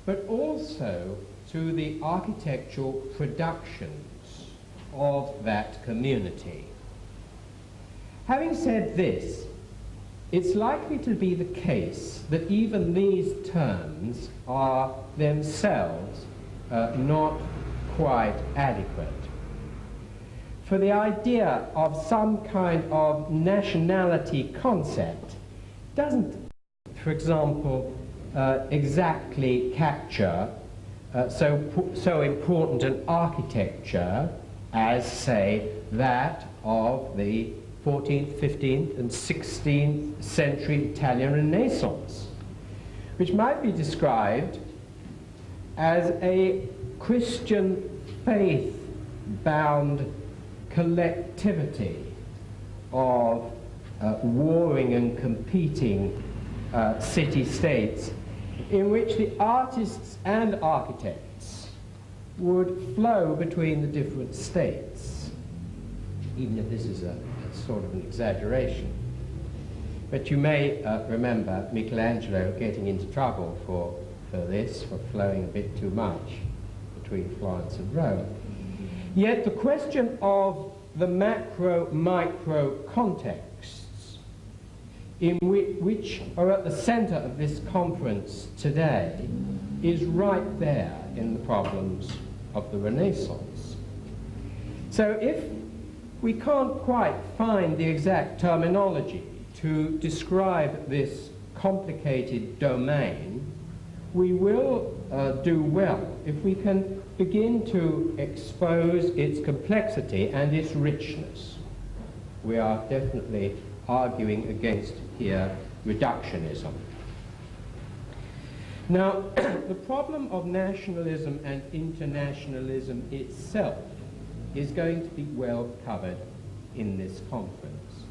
but also to the architectural productions of that community. Having said this, it's likely to be the case that even these terms are themselves not quite adequate. For the idea of some kind of nationality concept doesn't, for example, exactly capture so important an architecture as, say, that of the 14th, 15th, and 16th century Italian Renaissance, which might be described as a Christian faith-bound collectivity of warring and competing city-states, in which the artists and architects would flow between the different states, even if this is a sort of an exaggeration. But you may remember Michelangelo getting into trouble for this, for flowing a bit too much between Florence and Rome. Yet the question of the macro-micro contexts in which are at the center of this conference today is right there in the problems of the Renaissance. So if we can't quite find the exact terminology to describe this complicated domain, we will do well if we can begin to expose its complexity and its richness. We are definitely arguing against here reductionism. Now, the problem of nationalism and internationalism itself is going to be well covered in this conference.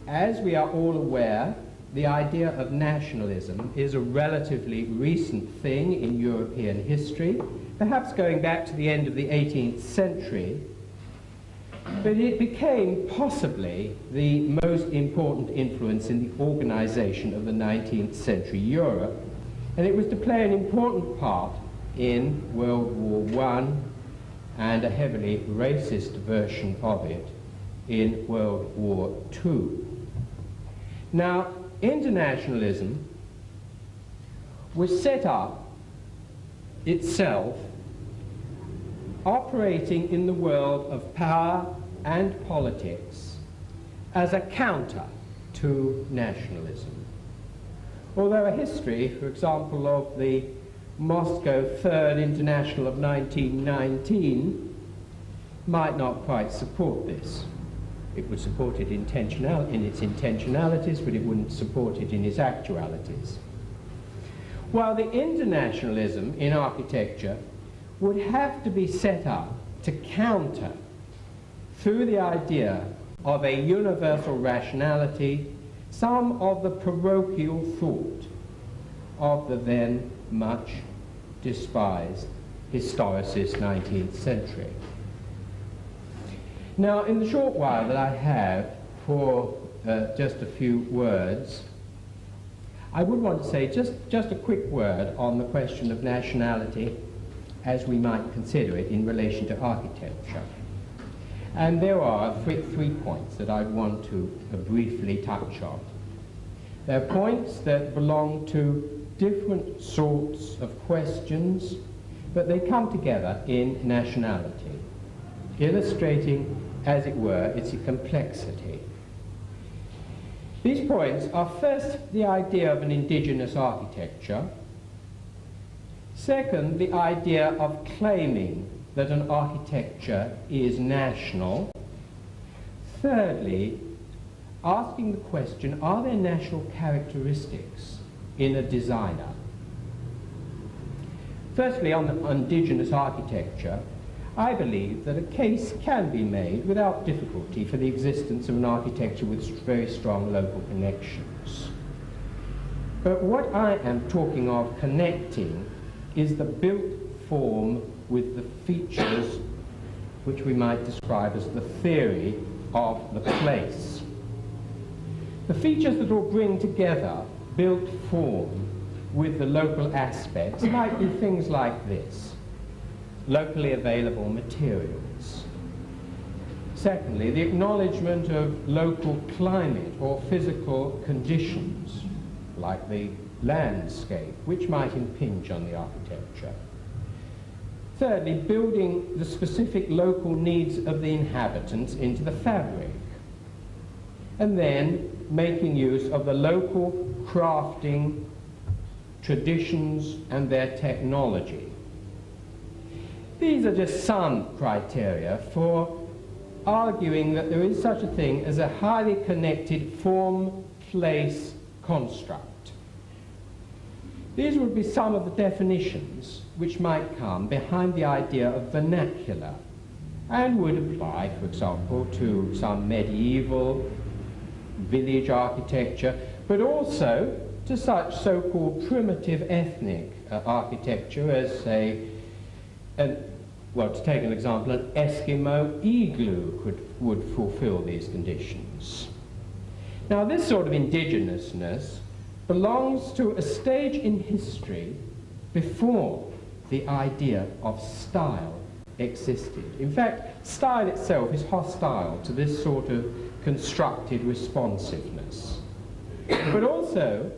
As we are all aware, the idea of nationalism is a relatively recent thing in European history, perhaps going back to the end of the 18th century, but it became possibly the most important influence in the organization of the 19th century Europe, and it was to play an important part in World War I and a heavily racist version of it in World War II. Now, internationalism was set up itself operating in the world of power and politics as a counter to nationalism. Although a history, for example, of the Moscow Third International of 1919 might not quite support this. It would support it in its intentionalities, but it wouldn't support it in its actualities. While the internationalism in architecture would have to be set up to counter, through the idea of a universal rationality, some of the parochial thought of the then much despised historicist 19th century. Now, in the short while that I have for just a few words, I would want to say just a quick word on the question of nationality as we might consider it in relation to architecture. And there are three points that I want to briefly touch on. They're points that belong to different sorts of questions, but they come together in nationality, illustrating, as it were, its complexity. These points are first the idea of an indigenous architecture, second the idea of claiming that an architecture is national, thirdly asking the question, are there national characteristics in a designer? Firstly, on the indigenous architecture, I believe that a case can be made without difficulty for the existence of an architecture with very strong local connections. But what I am talking of connecting is the built form with the features which we might describe as the theory of the place. The features that will bring together built form with the local aspects might be things like this: locally available materials. Secondly, the acknowledgement of local climate or physical conditions, like the landscape, which might impinge on the architecture. Thirdly, building the specific local needs of the inhabitants into the fabric. And then making use of the local crafting traditions and their technology. These are just some criteria for arguing that there is such a thing as a highly connected form-place construct. These would be some of the definitions which might come behind the idea of vernacular and would apply, for example, to some medieval village architecture, but also to such so-called primitive ethnic architecture as, say, well, to take an example, an Eskimo igloo would fulfill these conditions. Now, this sort of indigenousness belongs to a stage in history before the idea of style existed. In fact, style itself is hostile to this sort of constructed responsiveness. But also,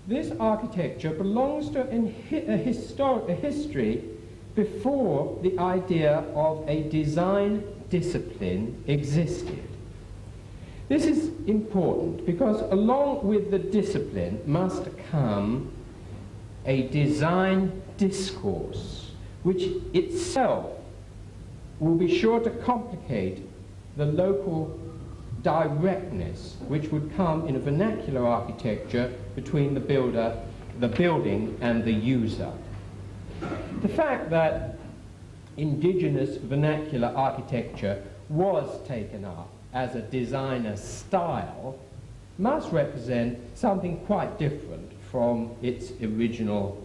this architecture belongs to a history before the idea of a design discipline existed. This is important because along with the discipline must come a design discourse, which itself will be sure to complicate the local directness which would come in a vernacular architecture between the building and the user. The fact that indigenous vernacular architecture was taken up as a designer style must represent something quite different from its original,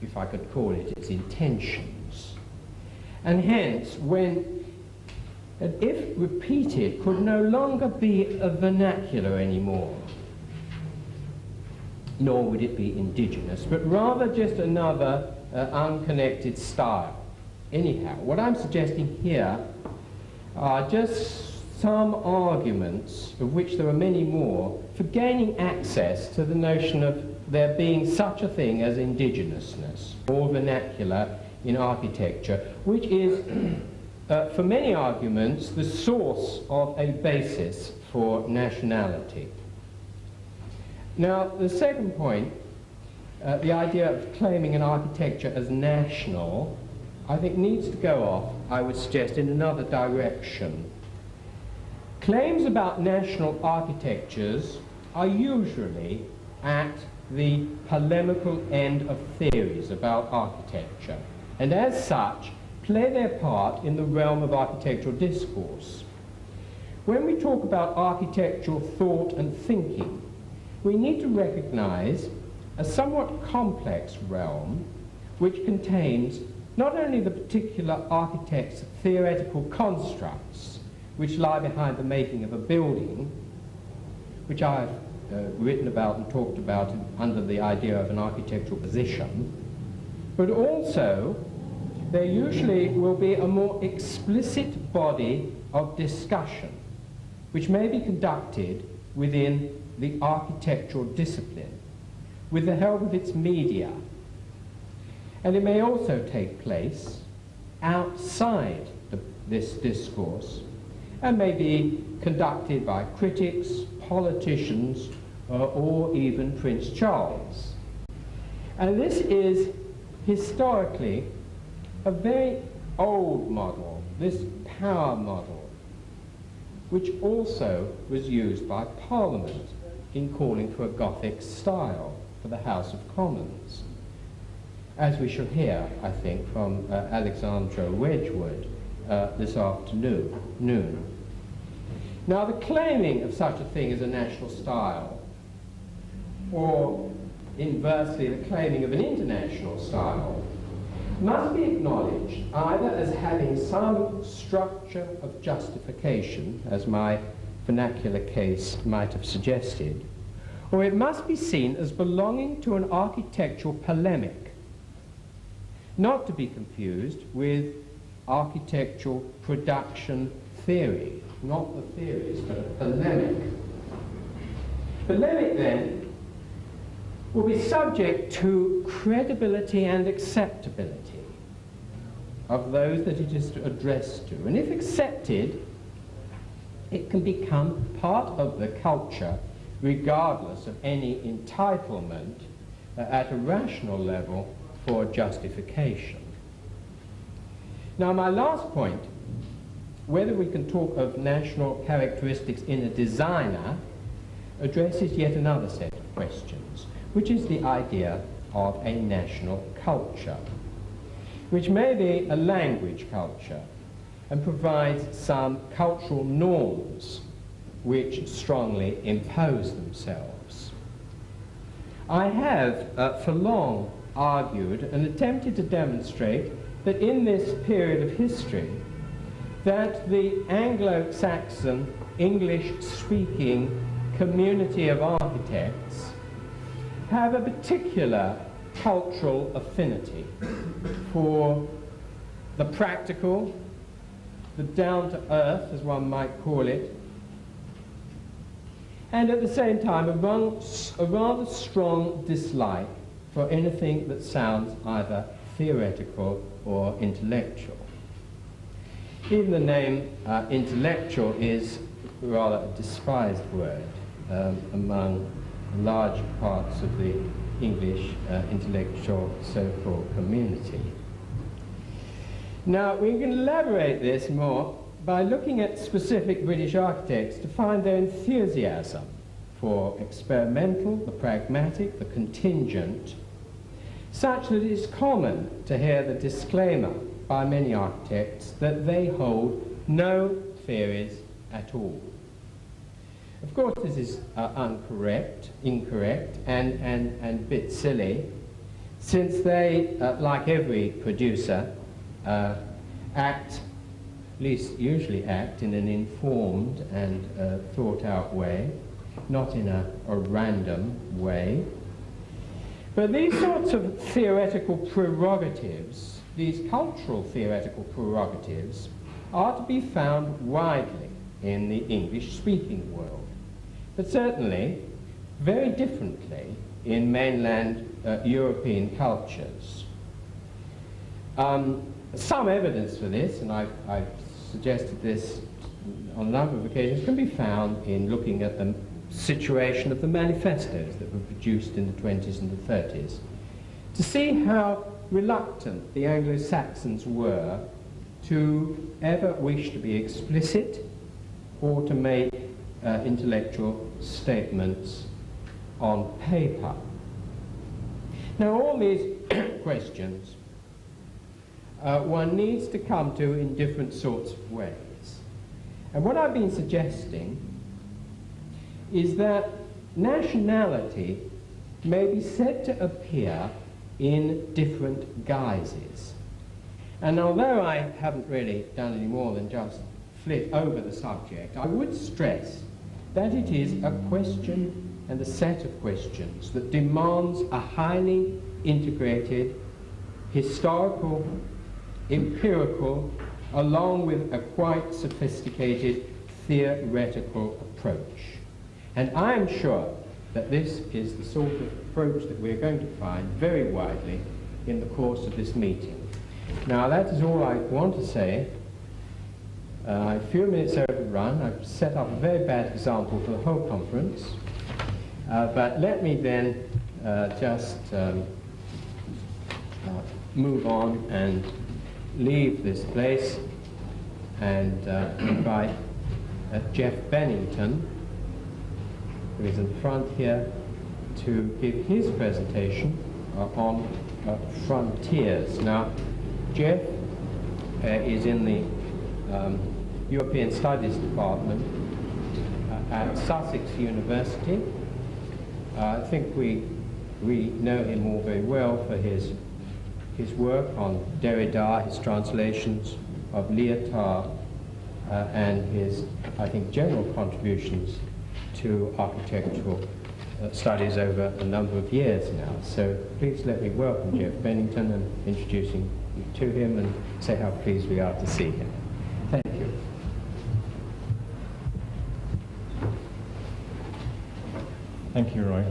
if I could call it, its intentions. And hence, if repeated, could no longer be a vernacular anymore, nor would it be indigenous, but rather just another unconnected style. Anyhow, what I'm suggesting here are just some arguments, of which there are many more, for gaining access to the notion of there being such a thing as indigenousness or vernacular in architecture, which is, for many arguments, the source of a basis for nationality. Now, the second point, the idea of claiming an architecture as national, I think needs to go off, I would suggest, in another direction. Claims about national architectures are usually at the polemical end of theories about architecture, and as such, play their part in the realm of architectural discourse. When we talk about architectural thought and thinking, we need to recognize a somewhat complex realm which contains not only the particular architect's theoretical constructs which lie behind the making of a building, which I've written about and talked about under the idea of an architectural position, but also there usually will be a more explicit body of discussion which may be conducted within the architectural discipline with the help of its media. And it may also take place outside this discourse and may be conducted by critics, politicians, or even Prince Charles. And this is historically a very old model, this power model, which also was used by Parliament in calling for a Gothic style for the House of Commons, as we shall hear, I think, from Alexandra Wedgwood this afternoon. Now, the claiming of such a thing as a national style, or inversely the claiming of an international style, must be acknowledged either as having some structure of justification, as my vernacular case might have suggested, or it must be seen as belonging to an architectural polemic, not to be confused with architectural production theory, not the theories, but a polemic. Polemic, then, will be subject to credibility and acceptability of those that it is addressed to. And if accepted, it can become part of the culture regardless of any entitlement at a rational level for justification. Now, my last point, whether we can talk of national characteristics in a designer, addresses yet another set of questions, which is the idea of a national culture, which may be a language culture and provides some cultural norms which strongly impose themselves. I have for long argued and attempted to demonstrate that in this period of history that the Anglo-Saxon English-speaking community of architects have a particular cultural affinity for the practical, the down-to-earth, as one might call it, and at the same time a rather strong dislike for anything that sounds either theoretical or intellectual. Even the name intellectual is rather a despised word among large parts of the English intellectual so-called community. Now, we can elaborate this more by looking at specific British architects to find their enthusiasm for experimental, the pragmatic, the contingent, such that it is common to hear the disclaimer by many architects that they hold no theories at all. Of course, this is incorrect, and a bit silly, since they, like every producer, usually act in an informed and thought-out way, not in a random way. But these sorts of theoretical prerogatives, these cultural theoretical prerogatives, are to be found widely in the English-speaking world, but certainly very differently in mainland European cultures. Some evidence for this, and I've suggested this on a number of occasions, can be found in looking at the situation of the manifestos that were produced in the 20s and the 30s, to see how reluctant the Anglo-Saxons were to ever wish to be explicit or to make intellectual statements on paper. Now, all these questions one needs to come to in different sorts of ways. And what I've been suggesting is that nationality may be said to appear in different guises. And although I haven't really done any more than just flit over the subject, I would stress that it is a question and a set of questions that demands a highly integrated historical, empirical, along with a quite sophisticated theoretical approach. And I am sure that this is the sort of approach that we're going to find very widely in the course of this meeting. Now, that is all I want to say. A few minutes overrun. I've set up a very bad example for the whole conference. But let me then just move on and leave this place and invite Geoff Bennington, who is in front here, to give his presentation on frontiers. Now, Geoff is in the European Studies Department at Sussex University. I think we know him all very well for his work on Derrida, his translations of Lyotard, and his, I think, general contributions to architectural studies over a number of years now. So please let me welcome Geoff Bennington and introducing you to him and say how pleased we are to see him. Thank you. Thank you, Roy.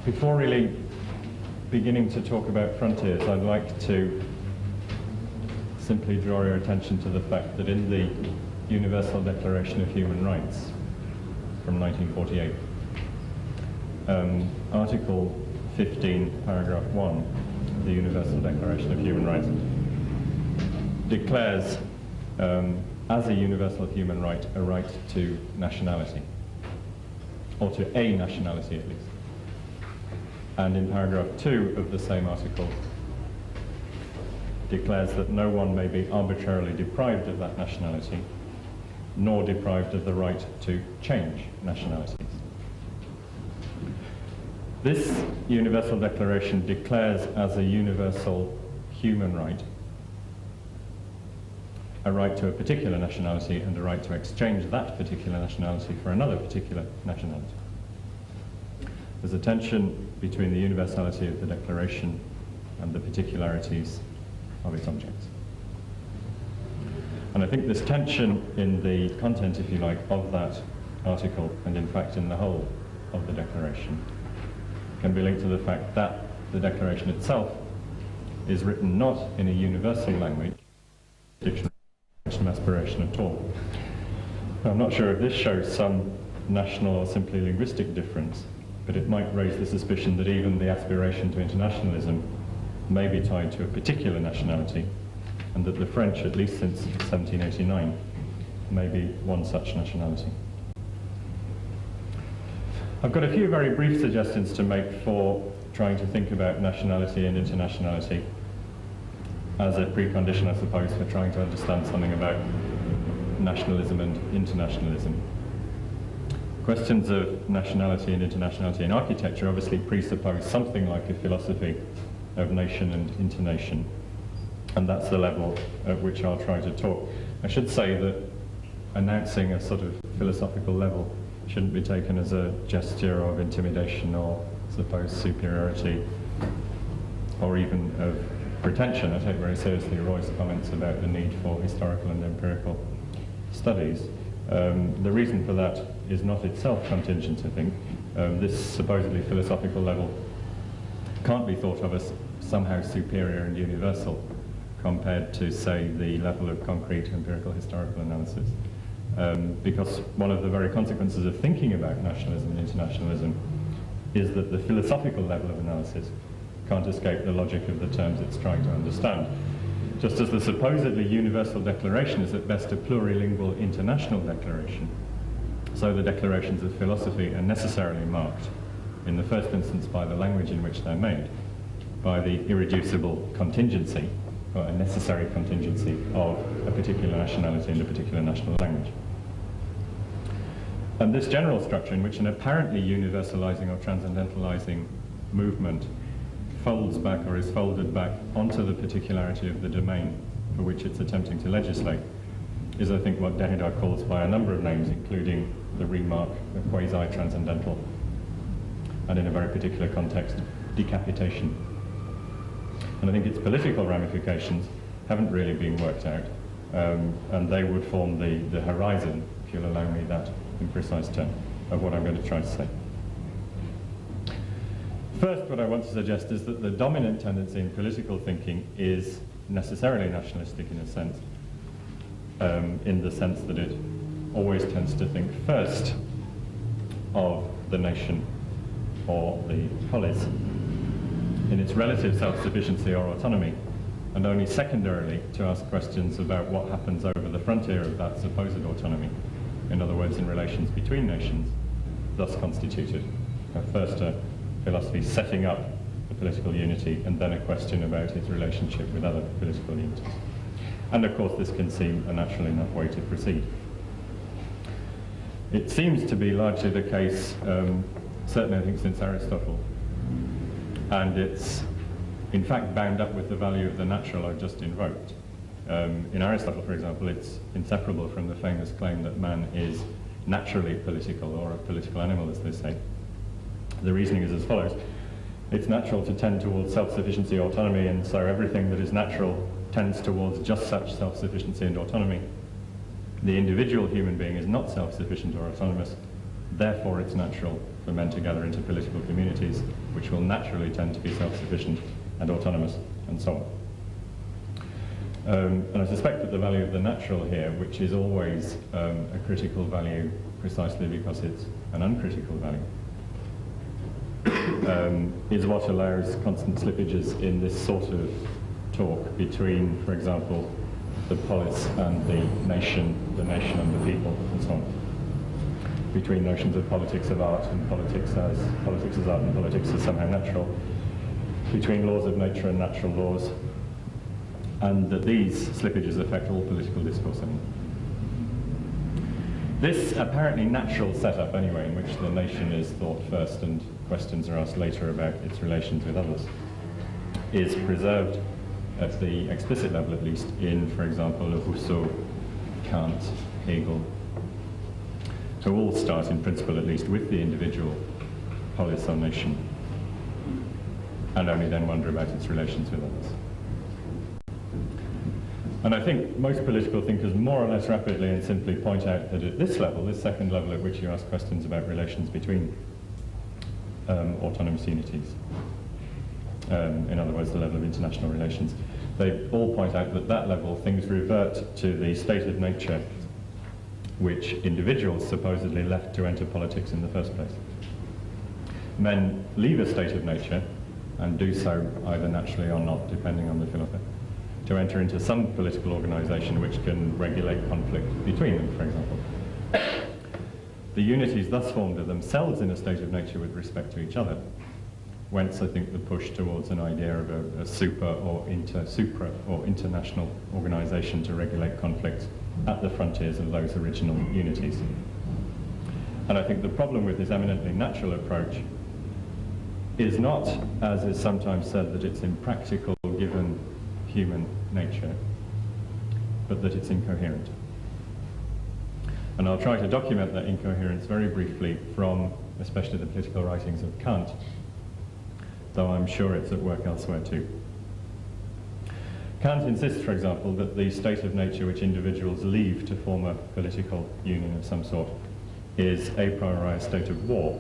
Before really beginning to talk about frontiers, I'd like to simply draw your attention to the fact that in the Universal Declaration of Human Rights from 1948, Article 15, Paragraph 1 of the Universal Declaration of Human Rights declares as a universal human right a right to nationality, or to a nationality at least. And in paragraph 2 of the same article declares that no one may be arbitrarily deprived of that nationality, nor deprived of the right to change nationalities. This Universal Declaration declares as a universal human right a right to a particular nationality and a right to exchange that particular nationality for another particular nationality. There's a tension between the universality of the Declaration and the particularities of its objects. And I think this tension in the content, if you like, of that article, and in fact in the whole of the Declaration, can be linked to the fact that the Declaration itself is written not in a universal language, dictionary aspiration at all. I'm not sure if this shows some national or simply linguistic difference, but it might raise the suspicion that even the aspiration to internationalism may be tied to a particular nationality, and that the French, at least since 1789, may be one such nationality. I've got a few very brief suggestions to make for trying to think about nationality and internationality as a precondition, I suppose, for trying to understand something about nationalism and internationalism. Questions of nationality and internationality in architecture obviously presuppose something like a philosophy of nation and internation, and that's the level at which I'll try to talk. I should say that announcing a sort of philosophical level shouldn't be taken as a gesture of intimidation or, I suppose, superiority, or even of pretension. I take very seriously Roy's comments about the need for historical and empirical studies. The reason for that is not itself contingent, I think. This supposedly philosophical level can't be thought of as somehow superior and universal compared to, say, the level of concrete empirical historical analysis. Because one of the very consequences of thinking about nationalism and internationalism is that the philosophical level of analysis can't escape the logic of the terms it's trying to understand. Just as the supposedly universal declaration is at best a plurilingual international declaration, so the declarations of philosophy are necessarily marked, in the first instance by the language in which they're made, by the irreducible contingency, or a necessary contingency, of a particular nationality and a particular national language. And this general structure in which an apparently universalizing or transcendentalizing movement folds back or is folded back onto the particularity of the domain for which it's attempting to legislate is, I think, what Derrida calls by a number of names, including the remark of quasi-transcendental, and in a very particular context, decapitation. And I think its political ramifications haven't really been worked out, and they would form the horizon, if you'll allow me that imprecise term, of what I'm going to try to say. First, what I want to suggest is that the dominant tendency in political thinking is necessarily nationalistic in a sense, in the sense that it always tends to think first of the nation or the polis in its relative self-sufficiency or autonomy, and only secondarily to ask questions about what happens over the frontier of that supposed autonomy, in other words, in relations between nations, thus constituted. First a philosophy setting up a political unity, and then a question about its relationship with other political unities. And of course this can seem a natural enough way to proceed. It seems to be largely the case, certainly I think since Aristotle, and it's in fact bound up with the value of the natural I've just invoked. In Aristotle, for example, it's inseparable from the famous claim that man is naturally political, or a political animal, as they say. The reasoning is as follows. It's natural to tend towards self-sufficiency, autonomy, and so everything that is natural tends towards just such self-sufficiency and autonomy. The individual human being is not self-sufficient or autonomous, therefore it's natural for men to gather into political communities which will naturally tend to be self-sufficient and autonomous, and so on. And I suspect that the value of the natural here, which is always a critical value precisely because it's an uncritical value, is what allows constant slippages in this sort of talk between, for example, the polis and the nation and the people, and so on. Between notions of politics of art and politics as art and politics as somehow natural. Between laws of nature and natural laws. And that these slippages affect all political discourse anyway. This apparently natural setup, anyway, in which the nation is thought first and questions are asked later about its relations with others, is preserved at the explicit level, at least, in, for example, Rousseau, Kant, Hegel, who all start, in principle at least, with the individual polis or nation, and only then wonder about its relations with others. And I think most political thinkers more or less rapidly and simply point out that at this level, this second level at which you ask questions about relations between autonomous unities, in other words, the level of international relations, they all point out that that level things revert to the state of nature which individuals supposedly left to enter politics in the first place. Men leave a state of nature, and do so either naturally or not, depending on the philosopher, to enter into some political organization which can regulate conflict between them, for example. The unities thus formed are themselves in a state of nature with respect to each other, whence I think the push towards an idea of a supra or international organization to regulate conflicts at the frontiers of those original unities. And I think the problem with this eminently natural approach is not, as is sometimes said, that it's impractical given human nature, but that it's incoherent. And I'll try to document that incoherence very briefly from especially the political writings of Kant, though I'm sure it's at work elsewhere too. Kant insists, for example, that the state of nature which individuals leave to form a political union of some sort is a priori a state of war,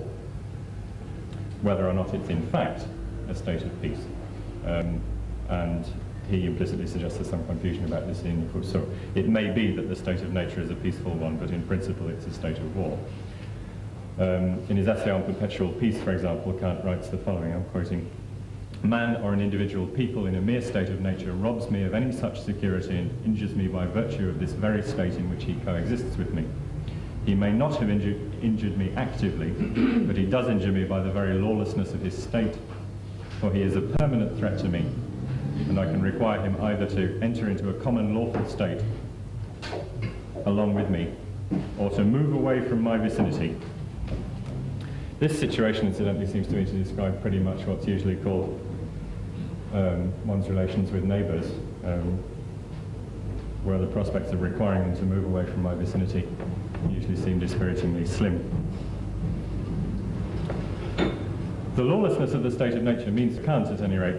whether or not it's in fact a state of peace. And he implicitly suggests there's some confusion about this in Rousseau. It may be that the state of nature is a peaceful one, but in principle it's a state of war. In his essay on perpetual peace, for example, Kant writes the following, I'm quoting, "Man or an individual people in a mere state of nature robs me of any such security and injures me by virtue of this very state in which he coexists with me. He may not have injured me actively, but he does injure me by the very lawlessness of his state, for he is a permanent threat to me, and I can require him either to enter into a common lawful state along with me, or to move away from my vicinity." This situation, incidentally, seems to me to describe pretty much what's usually called one's relations with neighbours, where the prospects of requiring them to move away from my vicinity usually seem dispiritingly slim. The lawlessness of the state of nature means to Kant, at any rate,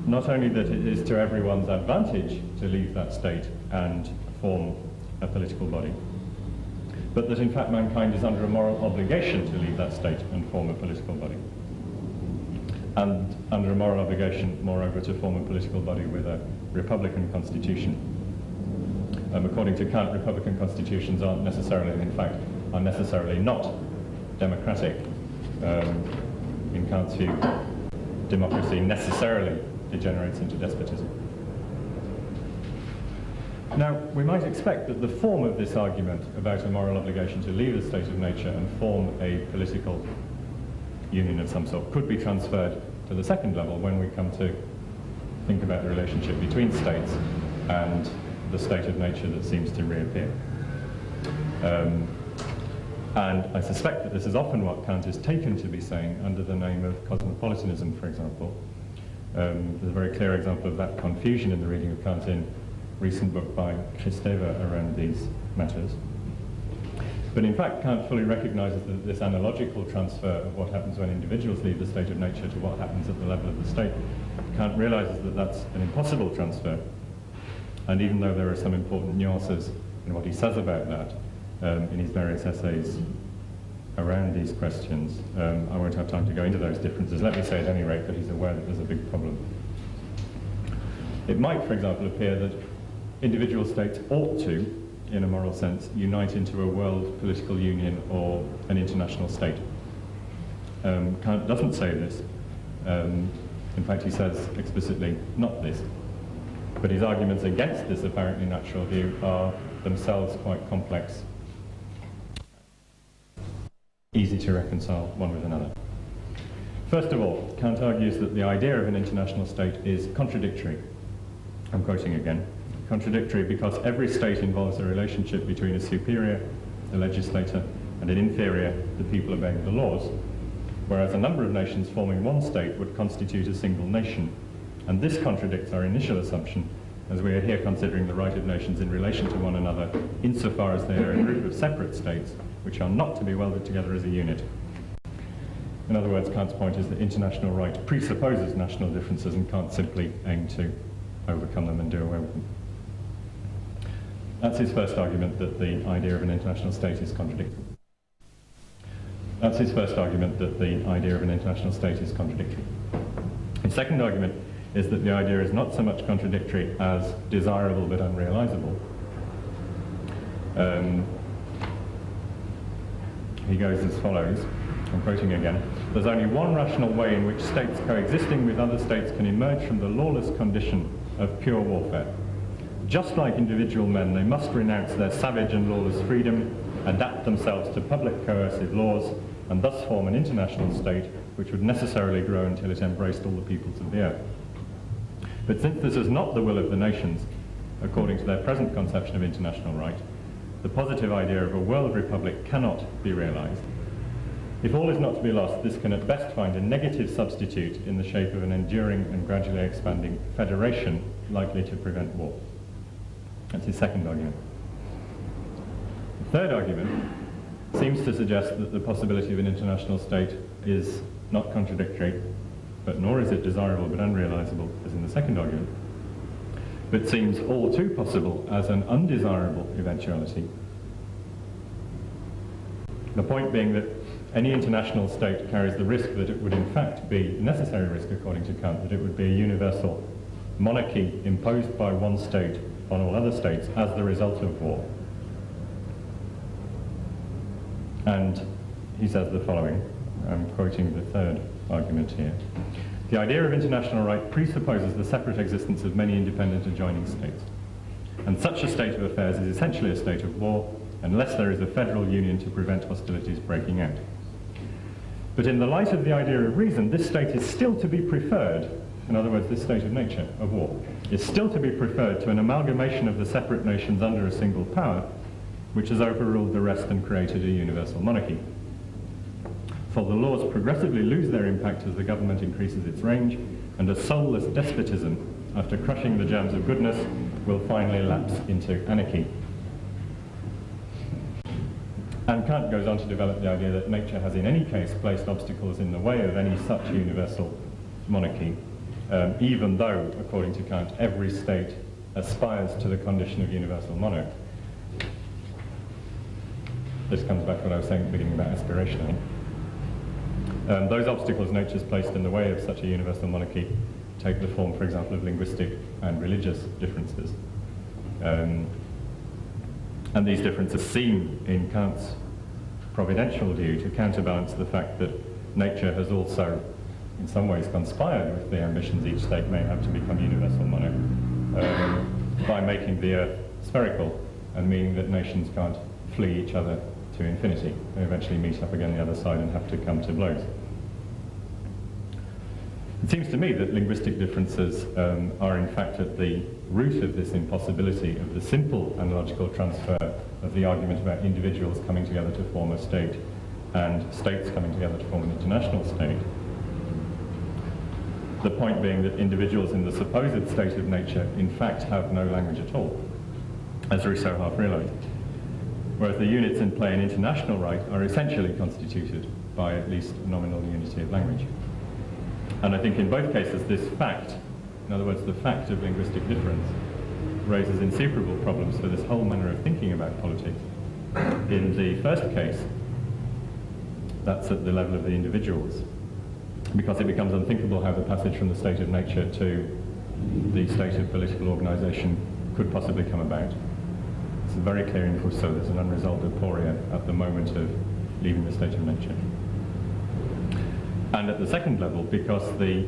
not only that it is to everyone's advantage to leave that state and form a political body, but that in fact mankind is under a moral obligation to leave that state and form a political body. And under a moral obligation, moreover, to form a political body with a republican constitution. According to Kant, republican constitutions aren't necessarily, in fact, are necessarily not democratic. In Kant's view, democracy necessarily degenerates into despotism. Now, we might expect that the form of this argument about a moral obligation to leave a state of nature and form a political union of some sort could be transferred to the second level when we come to think about the relationship between states and the state of nature that seems to reappear. And I suspect that this is often what Kant is taken to be saying under the name of cosmopolitanism, for example, There's a very clear example of that confusion in the reading of Kant in a recent book by Kristeva around these matters. But in fact, Kant fully recognizes that this analogical transfer of what happens when individuals leave the state of nature to what happens at the level of the state, Kant realizes that that's an impossible transfer. And even though there are some important nuances in what he says about that in his various essays around these questions, I won't have time to go into those differences. Let me say at any rate that he's aware that there's a big problem. It might, for example, appear that individual states ought to, in a moral sense, unite into a world political union or an international state. Kant doesn't say this. In fact, he says explicitly not this. But his arguments against this apparently natural view are themselves quite complex, easy to reconcile one with another. First of all, Kant argues that the idea of an international state is contradictory. I'm quoting again. Contradictory because every state involves a relationship between a superior, the legislator, and an inferior, the people obeying the laws, whereas a number of nations forming one state would constitute a single nation. And this contradicts our initial assumption, as we are here considering the right of nations in relation to one another, insofar as they are a group of separate states, which are not to be welded together as a unit. In other words, Kant's point is that international right presupposes national differences and can't simply aim to overcome them and do away with them. That's his first argument, that the idea of an international state is contradictory. That's his first argument, that the idea of an international state is contradictory. His second argument is that the idea is not so much contradictory as desirable but unrealizable. He goes as follows, I'm quoting again, "There's only one rational way in which states coexisting with other states can emerge from the lawless condition of pure warfare. Just like individual men, they must renounce their savage and lawless freedom, adapt themselves to public coercive laws, and thus form an international state which would necessarily grow until it embraced all the peoples of the earth. But since this is not the will of the nations, according to their present conception of international right, the positive idea of a world republic cannot be realized. If all is not to be lost, this can at best find a negative substitute in the shape of an enduring and gradually expanding federation likely to prevent war." That's his second argument. The third argument seems to suggest that the possibility of an international state is not contradictory, but nor is it desirable but unrealizable, as in the second argument, but seems all too possible as an undesirable eventuality. The point being that any international state carries the risk that it would in fact be, necessary risk according to Kant, that it would be a universal monarchy imposed by one state on all other states as the result of war. And he says the following, I'm quoting the third argument here. "The idea of international right presupposes the separate existence of many independent adjoining states. And such a state of affairs is essentially a state of war, unless there is a federal union to prevent hostilities breaking out. But in the light of the idea of reason, this state is still to be preferred, in other words, this state of nature, of war, is still to be preferred to an amalgamation of the separate nations under a single power, which has overruled the rest and created a universal monarchy. For the laws progressively lose their impact as the government increases its range, and a soulless despotism, after crushing the germs of goodness, will finally lapse into anarchy." And Kant goes on to develop the idea that nature has in any case placed obstacles in the way of any such universal monarchy, even though, according to Kant, every state aspires to the condition of universal monarch. This comes back to what I was saying at the beginning about aspiration, I think. Those obstacles nature's placed in the way of such a universal monarchy take the form, for example, of linguistic and religious differences. And these differences seem, in Kant's providential view, to counterbalance the fact that nature has also, in some ways, conspired with the ambitions each state may have to become universal monarch by making the earth spherical and meaning that nations can't flee each other to infinity. They eventually meet up again the other side and have to come to blows. It seems to me that linguistic differences are in fact at the root of this impossibility of the simple analogical transfer of the argument about individuals coming together to form a state and states coming together to form an international state. The point being that individuals in the supposed state of nature in fact have no language at all, as Rousseau half realized. Whereas the units in play in international right are essentially constituted by at least a nominal unity of language. And I think in both cases this fact, in other words the fact of linguistic difference, raises insuperable problems for this whole manner of thinking about politics. In the first case, that's at the level of the individuals, because it becomes unthinkable how the passage from the state of nature to the state of political organisation could possibly come about. It's very clear in Rousseau there's an unresolved aporia at the moment of leaving the state of nature. And at the second level, because the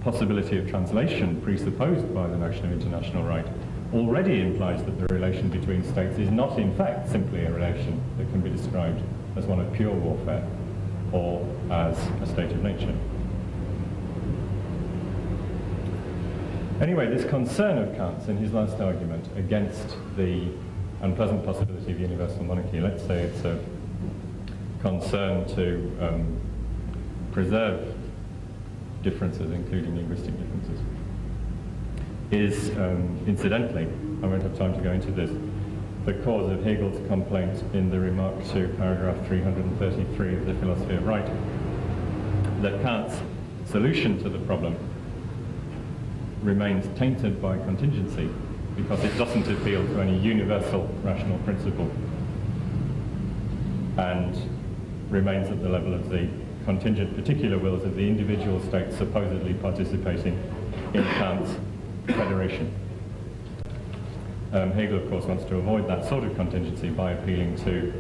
possibility of translation presupposed by the notion of international right already implies that the relation between states is not in fact simply a relation that can be described as one of pure warfare or as a state of nature. Anyway, this concern of Kant's in his last argument against the unpleasant possibility of universal monarchy, let's say it's a concern to preserve differences, including linguistic differences, is, incidentally, I won't have time to go into this, the cause of Hegel's complaint in the remark to paragraph 333 of the Philosophy of Right, that Kant's solution to the problem remains tainted by contingency, because it doesn't appeal to any universal rational principle and remains at the level of the contingent particular wills of the individual states supposedly participating in Kant's federation. Hegel, of course, wants to avoid that sort of contingency by appealing to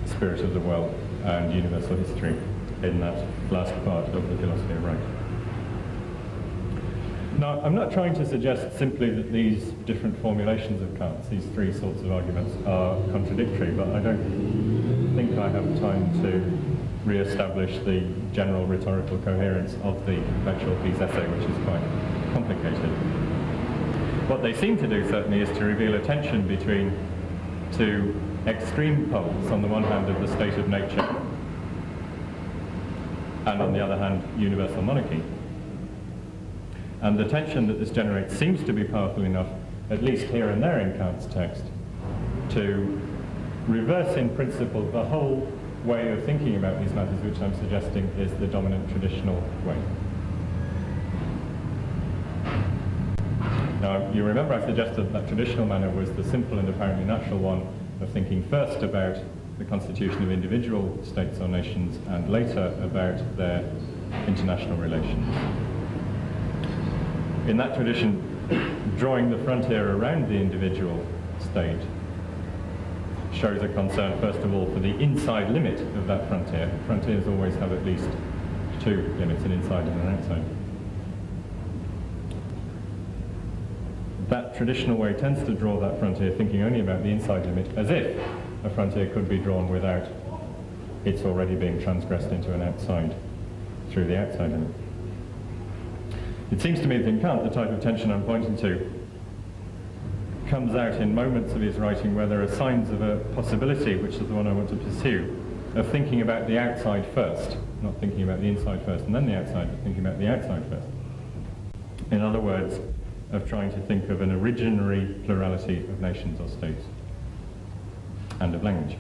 spirit of the world and universal history in that last part of the Philosophy of Right. Now, I'm not trying to suggest simply that these different formulations of Kant's, these three sorts of arguments, are contradictory, but I don't think I have time to re-establish the general rhetorical coherence of the Perpetual Peace essay, which is quite complicated. What they seem to do, certainly, is to reveal a tension between two extreme poles, on the one hand of the state of nature, and on the other hand, universal monarchy. And the tension that this generates seems to be powerful enough, at least here and there in Kant's text, to reverse in principle the whole way of thinking about these matters, which I'm suggesting is the dominant traditional way. Now, you remember I suggested that traditional manner was the simple and apparently natural one of thinking first about the constitution of individual states or nations and later about their international relations. In that tradition, drawing the frontier around the individual state shows a concern, first of all, for the inside limit of that frontier. Frontiers always have at least two limits, an inside and an outside. That traditional way tends to draw that frontier thinking only about the inside limit, as if a frontier could be drawn without its already being transgressed into an outside through the outside limit. It seems to me that in Kant, the type of tension I'm pointing to comes out in moments of his writing where there are signs of a possibility, which is the one I want to pursue, of thinking about the outside first, not thinking about the inside first and then the outside, but thinking about the outside first. In other words, of trying to think of an originary plurality of nations or states and of language.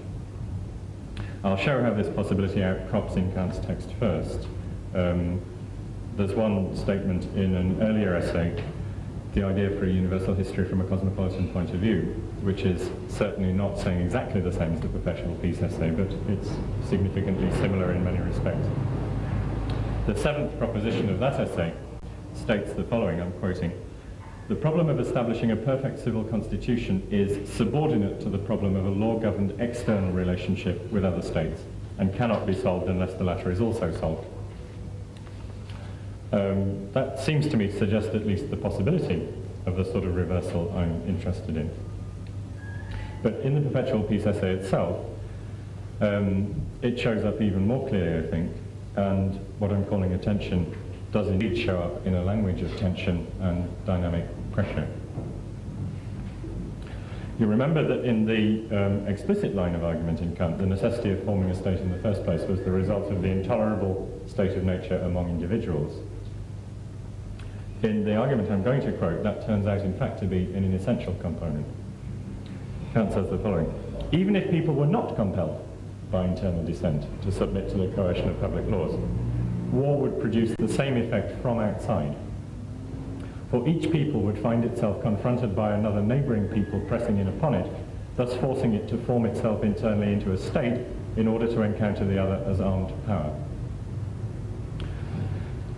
I'll show how this possibility outcrops in Kant's text first. There's one statement in an earlier essay, the idea for a universal history from a cosmopolitan point of view, which is certainly not saying exactly the same as the Perpetual Peace essay, but it's significantly similar in many respects. The seventh proposition of that essay states the following, I'm quoting: "The problem of establishing a perfect civil constitution is subordinate to the problem of a law-governed external relationship with other states, and cannot be solved unless the latter is also solved." That seems to me to suggest at least the possibility of the sort of reversal I'm interested in. But in the Perpetual Peace essay itself, it shows up even more clearly, I think, and what I'm calling a tension does indeed show up in a language of tension and dynamic pressure. You remember that in the explicit line of argument in Kant, the necessity of forming a state in the first place was the result of the intolerable state of nature among individuals. in the argument I'm going to quote, that turns out in fact to be an essential component. Kant says the following: even if people were not compelled by internal dissent to submit to the coercion of public laws, war would produce the same effect from outside. For each people would find itself confronted by another neighbouring people pressing in upon it, thus forcing it to form itself internally into a state in order to encounter the other as armed power.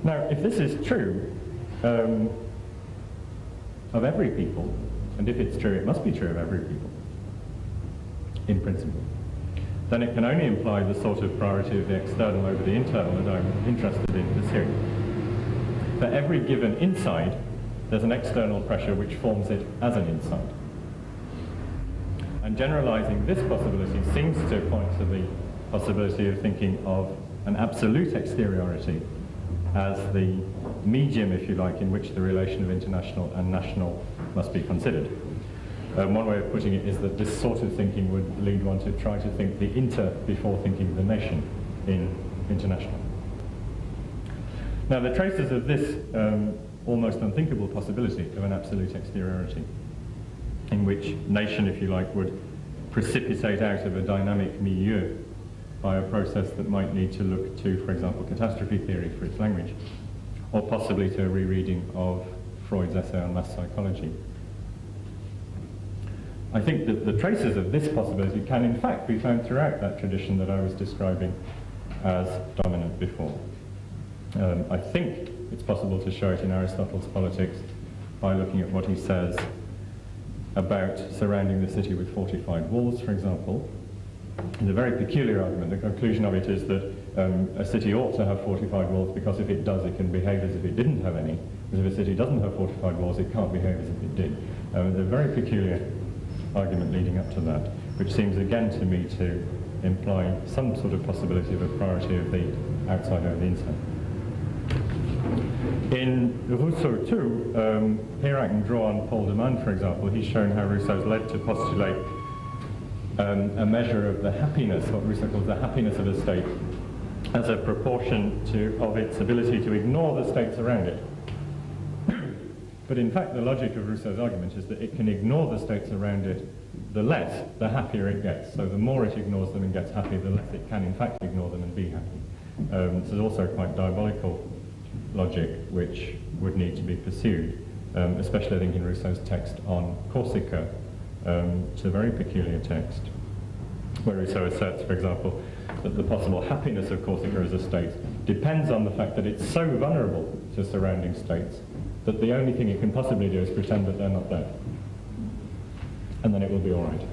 Now, if this is true of every people, and if it's true, it must be true of every people, in principle, then it can only imply the sort of priority of the external over the internal that I'm interested in pursuing. For every given inside, there's an external pressure which forms it as an inside. And generalizing this possibility seems to point to the possibility of thinking of an absolute exteriority as the medium, if you like, in which the relation of international and national must be considered. One way of putting it is that this sort of thinking would lead one to try to think the inter before thinking the nation in international. Now, the traces of this almost unthinkable possibility of an absolute exteriority, in which nation, if you like, would precipitate out of a dynamic milieu by a process that might need to look to, for example, catastrophe theory for its language, or possibly to a rereading of Freud's essay on mass psychology. I think that the traces of this possibility can in fact be found throughout that tradition that I was describing as dominant before. I think it's possible to show it in Aristotle's Politics by looking at what he says about surrounding the city with fortified walls, for example. It's a very peculiar argument. The conclusion of it is that a city ought to have fortified walls because if it does, it can behave as if it didn't have any. Because if a city doesn't have fortified walls, it can't behave as if it did. It's a very peculiar argument leading up to that, which seems again to me to imply some sort of possibility of a priority of the outside over the inside. In Rousseau too, here I can draw on Paul de Man, for example. He's shown how Rousseau's led to postulate a measure of the happiness, what Rousseau calls the happiness of a state, as a proportion of its ability to ignore the states around it. But in fact, the logic of Rousseau's argument is that it can ignore the states around it, the less, the happier it gets. So the more it ignores them and gets happy, the less it can in fact ignore them and be happy. This is also quite diabolical logic which would need to be pursued, especially I think in Rousseau's text on Corsica. It's a very peculiar text, where Rousseau asserts, for example, that the possible happiness of Corsica as a state depends on the fact that it's so vulnerable to surrounding states that the only thing it can possibly do is pretend that they're not there. And then it will be all right.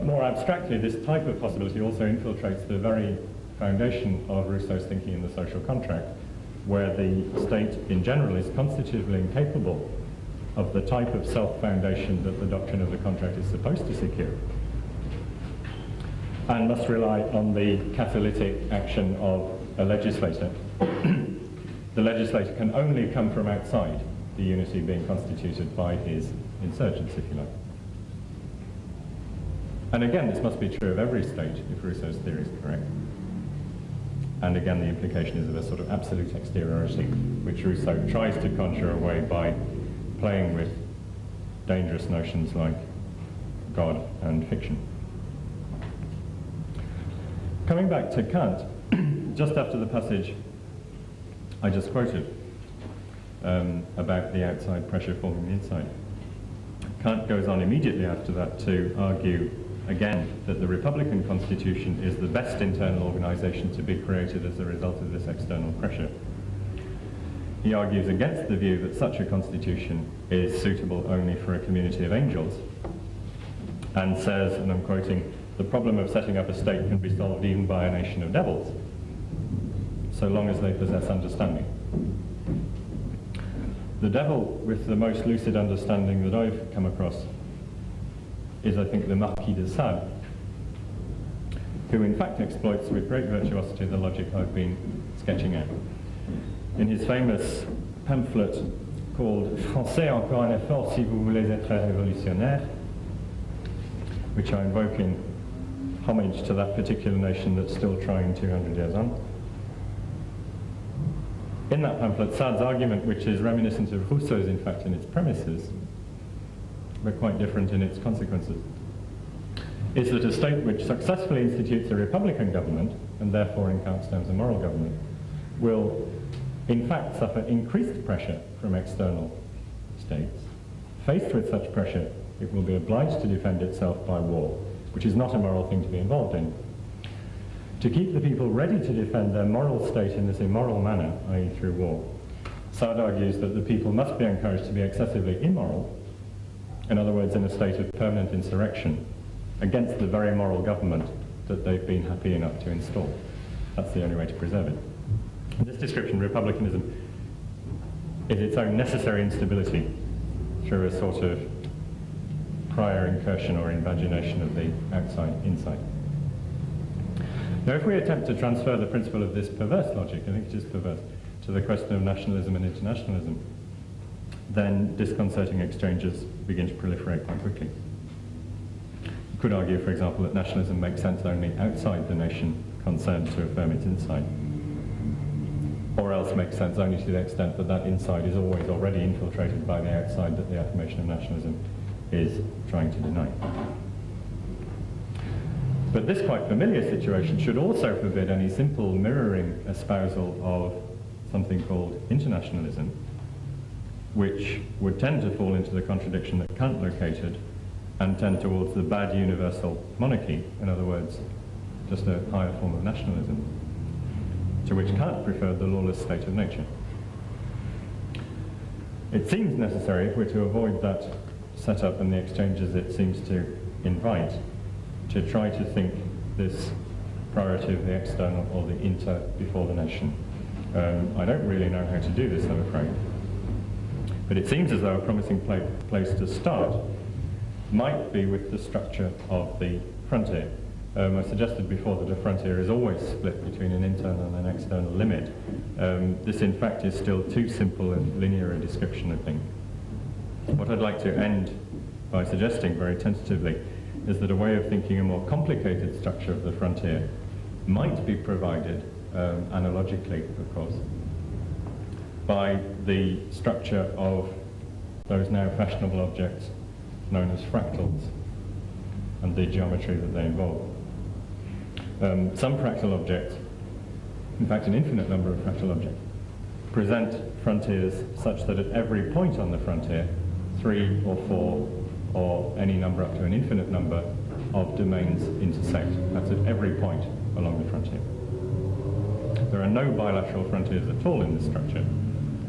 More abstractly, this type of possibility also infiltrates the very foundation of Rousseau's thinking in the social contract, where the state in general is constitutively incapable of the type of self-foundation that the doctrine of the contract is supposed to secure, and must rely on the catalytic action of a legislator. The legislator can only come from outside, the unity being constituted by his insurgents, if you like. And again, this must be true of every state, if Rousseau's theory is correct. And again, the implication is of a sort of absolute exteriority, which Rousseau tries to conjure away by playing with dangerous notions like God and fiction. Coming back to Kant, just after the passage I just quoted about the outside pressure forming the inside, Kant goes on immediately after that to argue again that the Republican Constitution is the best internal organization to be created as a result of this external pressure. He argues against the view that such a constitution is suitable only for a community of angels, and says, and I'm quoting, "The problem of setting up a state can be solved even by a nation of devils, so long as they possess understanding." The devil with the most lucid understanding that I've come across is, I think, the Marquis de Sade, who in fact exploits with great virtuosity the logic I've been sketching out. In his famous pamphlet called Français encore un effort si vous voulez être révolutionnaire, which I invoke in homage to that particular nation that's still trying 200 years on, In that pamphlet, Sade's argument, which is reminiscent of Rousseau's, in fact, in its premises, but quite different in its consequences, is that a state which successfully institutes a republican government, and therefore in Kant's terms a moral government, will in fact suffer increased pressure from external states. Faced with such pressure, it will be obliged to defend itself by war, which is not a moral thing to be involved in. To keep the people ready to defend their moral state in this immoral manner, i.e. through war, Sade argues that the people must be encouraged to be excessively immoral, in other words, in a state of permanent insurrection, against the very moral government that they've been happy enough to install. That's the only way to preserve it. In this description, republicanism is its own necessary instability through a sort of prior incursion or invagination of the outside inside. Now, if we attempt to transfer the principle of this perverse logic, I think it is perverse, to the question of nationalism and internationalism, then disconcerting exchanges begin to proliferate quite quickly. You could argue, for example, that nationalism makes sense only outside the nation concerned to affirm its inside, or else makes sense only to the extent that that inside is always already infiltrated by the outside that the affirmation of nationalism is trying to deny. But this quite familiar situation should also forbid any simple mirroring espousal of something called internationalism, which would tend to fall into the contradiction that Kant located and tend towards the bad universal monarchy, in other words, just a higher form of nationalism, to which Kant preferred the lawless state of nature. It seems necessary, if we're to avoid that setup and the exchanges it seems to invite, to try to think this priority of the external or the inter before the nation. I don't really know how to do this, I'm afraid. But it seems as though a promising place to start might be with the structure of the frontier. I suggested before that a frontier is always split between an internal and an external limit. This in fact is still too simple and linear a description, I think. What I'd like to end by suggesting very tentatively is that a way of thinking a more complicated structure of the frontier might be provided, analogically of course, by the structure of those now fashionable objects known as fractals and the geometry that they involve. Some fractal objects, in fact an infinite number of fractal objects, present frontiers such that at every point on the frontier, 3 or 4 or any number up to an infinite number of domains intersect. That's at every point along the frontier. There are no bilateral frontiers at all in this structure,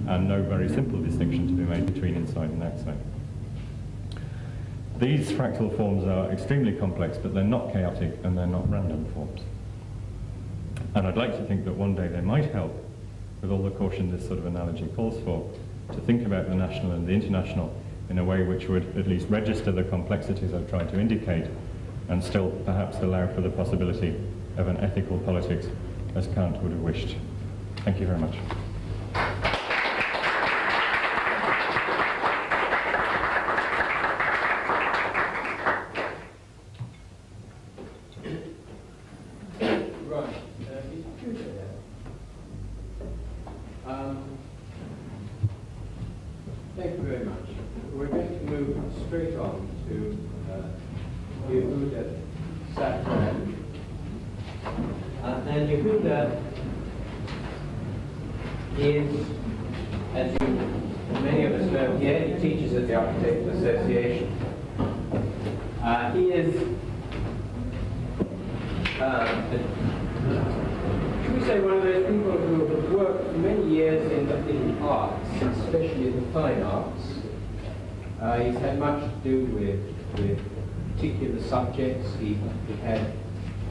and no very simple distinction to be made between inside and outside. These fractal forms are extremely complex, but they're not chaotic and they're not random forms. And I'd like to think that one day they might help, with all the caution this sort of analogy calls for, to think about the national and the international in a way which would at least register the complexities I've tried to indicate, and still perhaps allow for the possibility of an ethical politics as Kant would have wished. Thank you very much. Thank you very much. We're going to move straight on to Yehuda Safran. And Yehuda is, as many of us know here, he teaches at the Architects Association. He is, should we say, one of those people who have worked for many years in arts, especially in the fine arts. He's had much to do with particular subjects. He had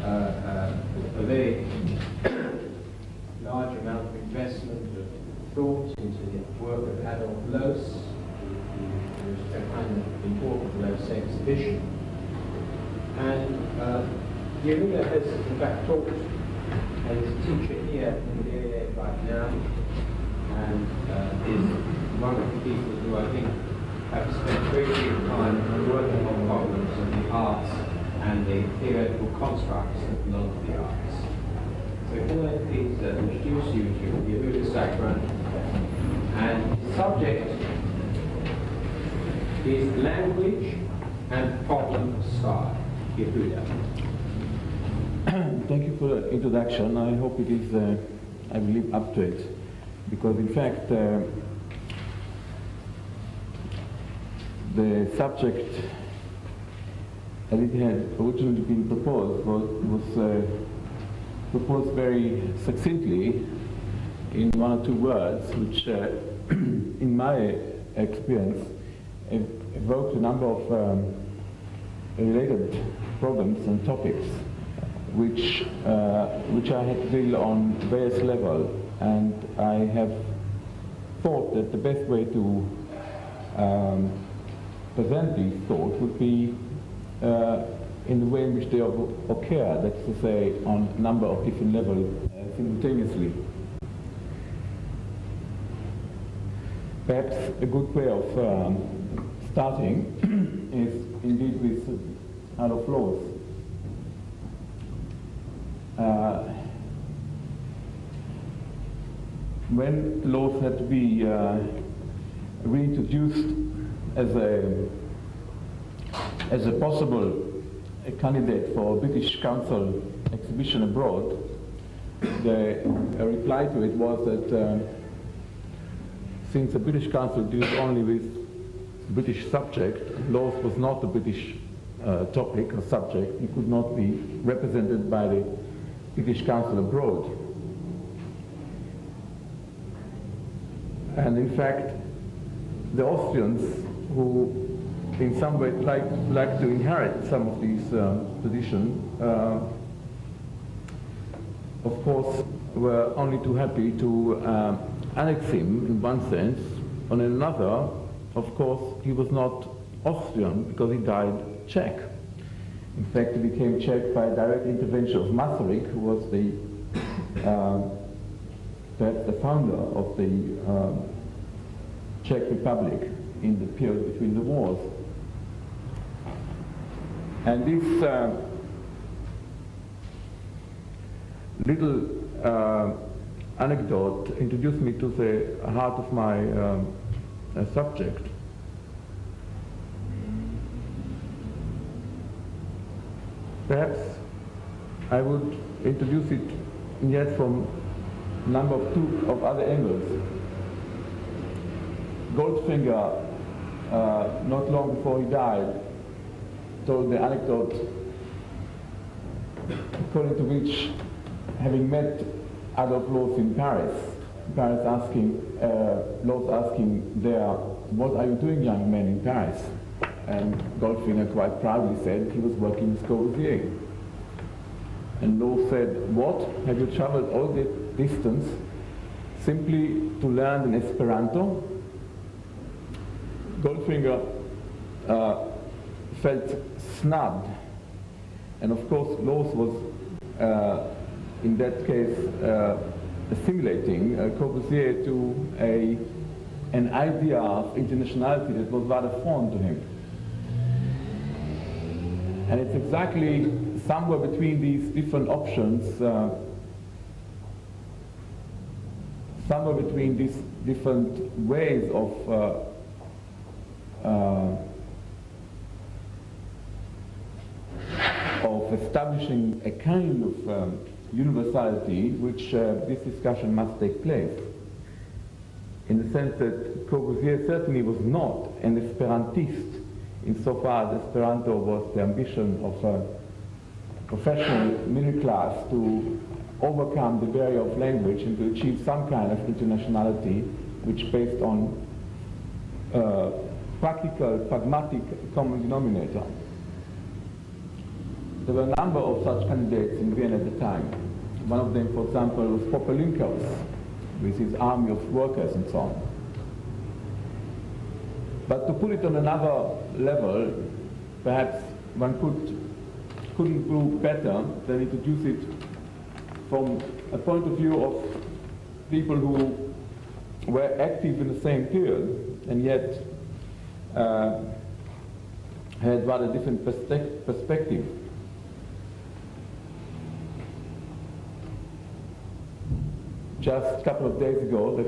a very large amount of investment of thought into the work of Adolf Loos, who was a kind of important Loos exhibition. And Yehuda has, in fact, taught as a teacher here in the area right now, and is one of the people who I think have spent a great deal of time working on problems of the arts and the theoretical constructs that belong to the arts. So can I please introduce you to Yehuda Safran, and his subject is language and problem style. Yehuda. Thank you for the introduction. I hope it is, I will live up to it, because in fact the subject as it had originally been proposed was proposed very succinctly in one or two words, which in my experience evoked a number of related problems and topics which I had to deal on various levels, and I have thought that the best way to present these thoughts would be in the way in which they occur, that's to say, on a number of different levels simultaneously. Perhaps a good way of starting is indeed with Adolf Loos. When Loos had to be reintroduced as a possible candidate for a British Council exhibition abroad, the reply to it was that since the British Council deals only with British subject, Loos was not a British topic or subject. He could not be represented by the British Council abroad. And in fact, the Austrians, who in some way like to inherit some of these positions, of course, were only too happy to annex him in one sense. On another, of course, he was not Austrian because he died Czech. In fact, he became Czech by direct intervention of Masaryk, who was the perhaps the founder of the Czech Republic in the period between the wars. And this little anecdote introduced me to the heart of my subject. Perhaps I would introduce it yet from a number of other angles. Goldfinger, not long before he died, told the anecdote according to which, having met Adolf Loos in Paris asking, Loos asking there, "What are you doing, young man, in Paris?" And Goldfinger quite proudly said he was working with Corbusier. And Loos said, "What? Have you traveled all this distance simply to learn in Esperanto?" Goldfinger felt snubbed. And of course, Loos was, in that case, assimilating Corbusier to an idea of internationality that was rather foreign to him. And it's exactly somewhere between these different options, somewhere between these different ways of establishing a kind of universality which this discussion must take place. In the sense that Corbusier certainly was not an Esperantist, insofar as Esperanto was the ambition of a professional middle class to overcome the barrier of language and to achieve some kind of internationality which based on practical, pragmatic common denominator. There were a number of such candidates in Vienna at the time. One of them, for example, was Popelinkaus, with his army of workers and so on. But to put it on another level, perhaps one couldn't do better than introduce it from a point of view of people who were active in the same period and yet had rather different perspective. Just a couple of days ago, the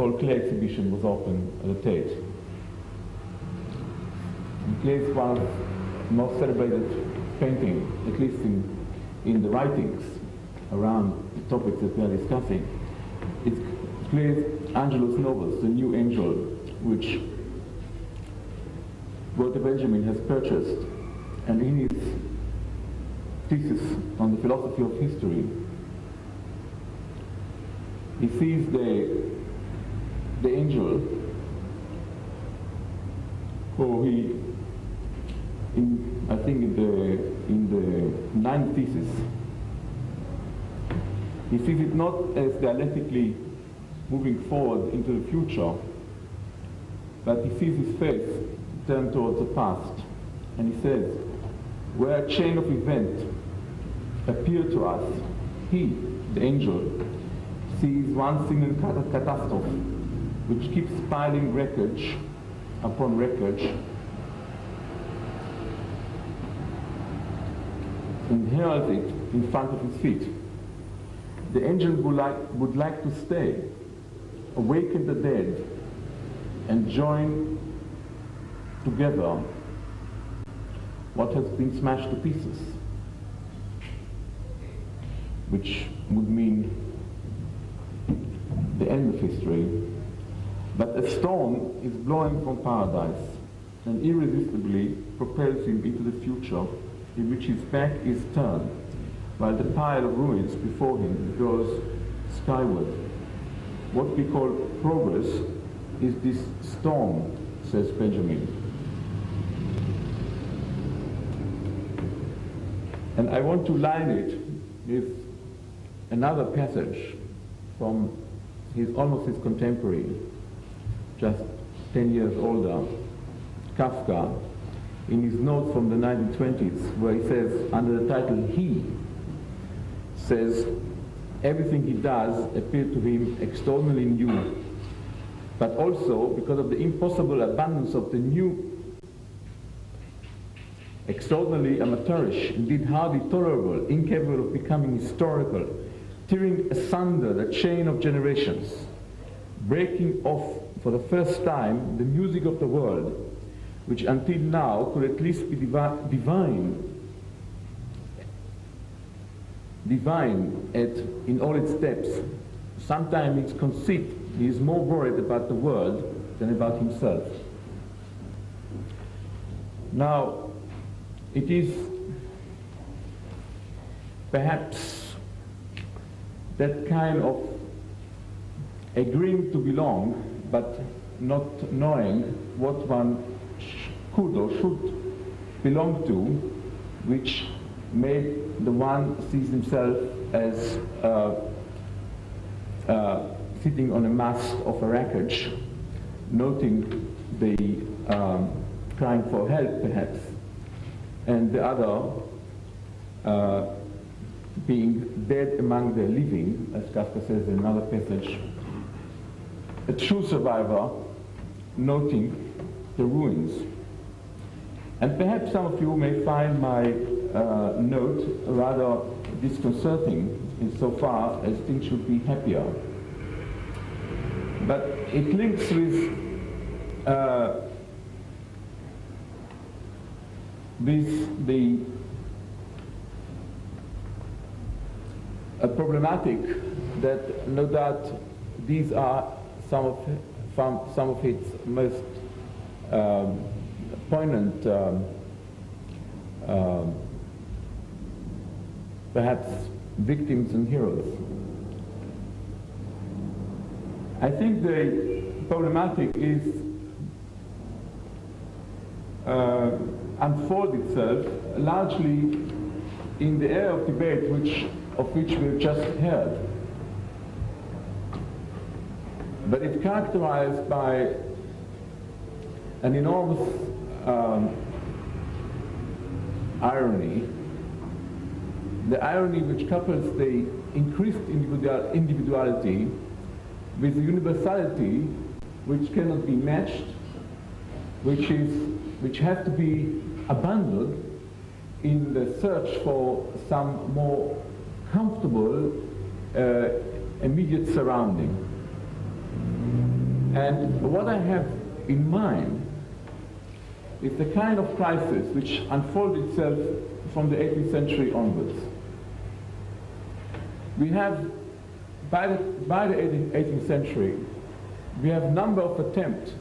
Paul Klee exhibition was open at the Tate. And Klee is one of the most celebrated painting, at least in the writings around the topics that we are discussing. It's Klee's Angelus Novus, the new angel, which Walter Benjamin has purchased, and in his thesis on the philosophy of history, he sees the angel who he, I think in the ninth thesis, he sees it not as dialectically moving forward into the future, but he sees his face turned towards the past, and he says, where a chain of events appear to us, he, the angel, sees one single catastrophe which keeps piling wreckage upon wreckage and hurls it in front of his feet. The angel would like to stay, awaken the dead, and join together what has been smashed to pieces, which would mean the end of history. But a storm is blowing from paradise and irresistibly propels him into the future, in which his back is turned, while the pile of ruins before him goes skyward. What we call progress is this storm, says Benjamin. And I want to line it with another passage from almost his contemporary, just 10 years older, Kafka, in his notes from the 1920s, where he says, under the title He, says, everything he does appeared to him extraordinarily new, but also because of the impossible abundance of the new, extraordinarily amateurish, indeed hardly tolerable, incapable of becoming historical, tearing asunder the chain of generations, breaking off for the first time the music of the world, which until now could at least be divine in all its depths. Sometimes its conceit, he is more worried about the world than about himself. Now, it is perhaps that kind of agreeing to belong, but not knowing what one could or should belong to, which made the one sees himself as sitting on a mast of a wreckage, noting the crying for help perhaps, and the other being dead among the living, as Kafka says in another passage, a true survivor noting the ruins. And perhaps some of you may find my note rather disconcerting insofar as things should be happier. But it links with a problematic that no doubt these are some of its most poignant perhaps victims and heroes. I think the problematic is unfold itself largely in the area of debate of which we've just heard. But it's characterized by an enormous irony, the irony which couples the increased individuality with the universality which cannot be matched, which has to be abandoned in the search for some more comfortable immediate surrounding. And what I have in mind is the kind of crisis which unfolded itself from the 18th century onwards. We have, by the 18th century, we have a number of attempts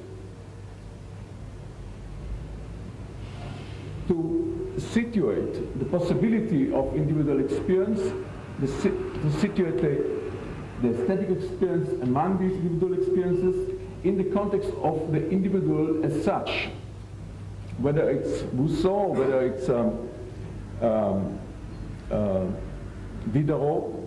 to situate the possibility of individual experience, to situate the aesthetic experience among these individual experiences in the context of the individual as such, whether it's Rousseau, whether it's Diderot.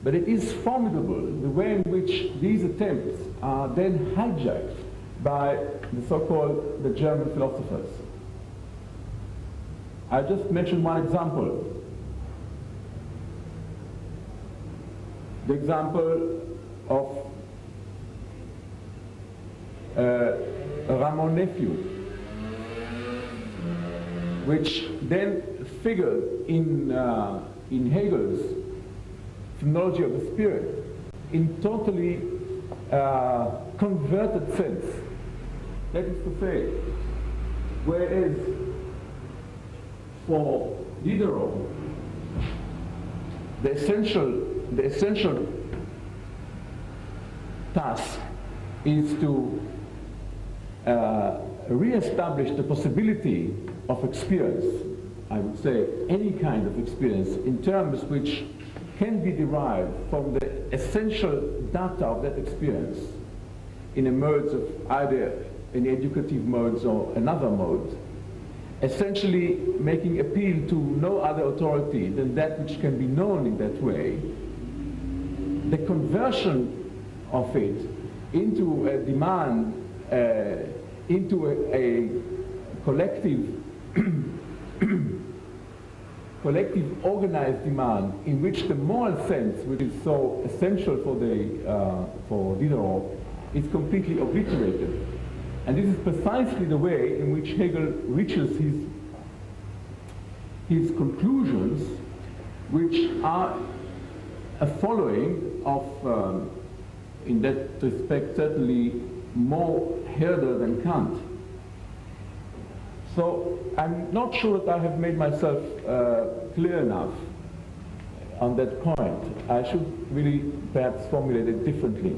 But it is formidable the way in which these attempts are then hijacked by the so-called the German philosophers. I just mentioned one example. The example of Ramon Nephew, which then figured in Hegel's phenomenology of the spirit in totally converted sense. That is to say, whereas for Diderot, the essential task is to re-establish the possibility of experience, I would say any kind of experience, in terms which can be derived from the essential data of that experience in a modes of either an educative modes or another mode, essentially making appeal to no other authority than that which can be known in that way. The conversion of it into a demand, into a collective collective organized demand in which the moral sense, which is so essential for Diderot, is completely obliterated. And this is precisely the way in which Hegel reaches his conclusions, which are a following of, in that respect, certainly more Herder than Kant. So I'm not sure that I have made myself clear enough on that point. I should really perhaps formulate it differently.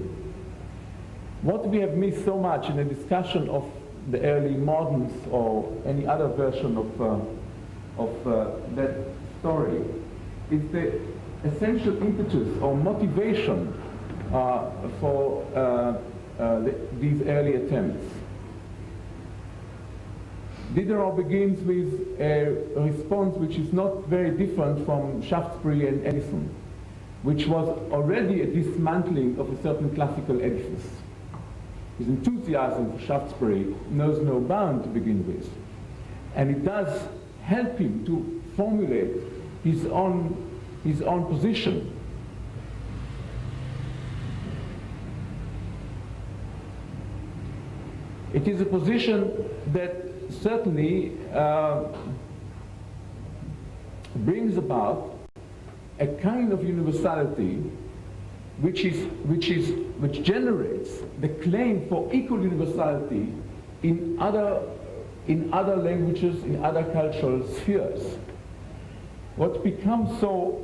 What we have missed so much in the discussion of the early moderns or any other version of that story is the essential impetus or motivation for these early attempts. Diderot begins with a response which is not very different from Shaftesbury and Edison, which was already a dismantling of a certain classical edifice. His enthusiasm for Shaftesbury knows no bound to begin with, and it does help him to formulate his own position. It is a position that certainly brings about a kind of universality which generates the claim for equal universality in other languages, in other cultural spheres. What becomes so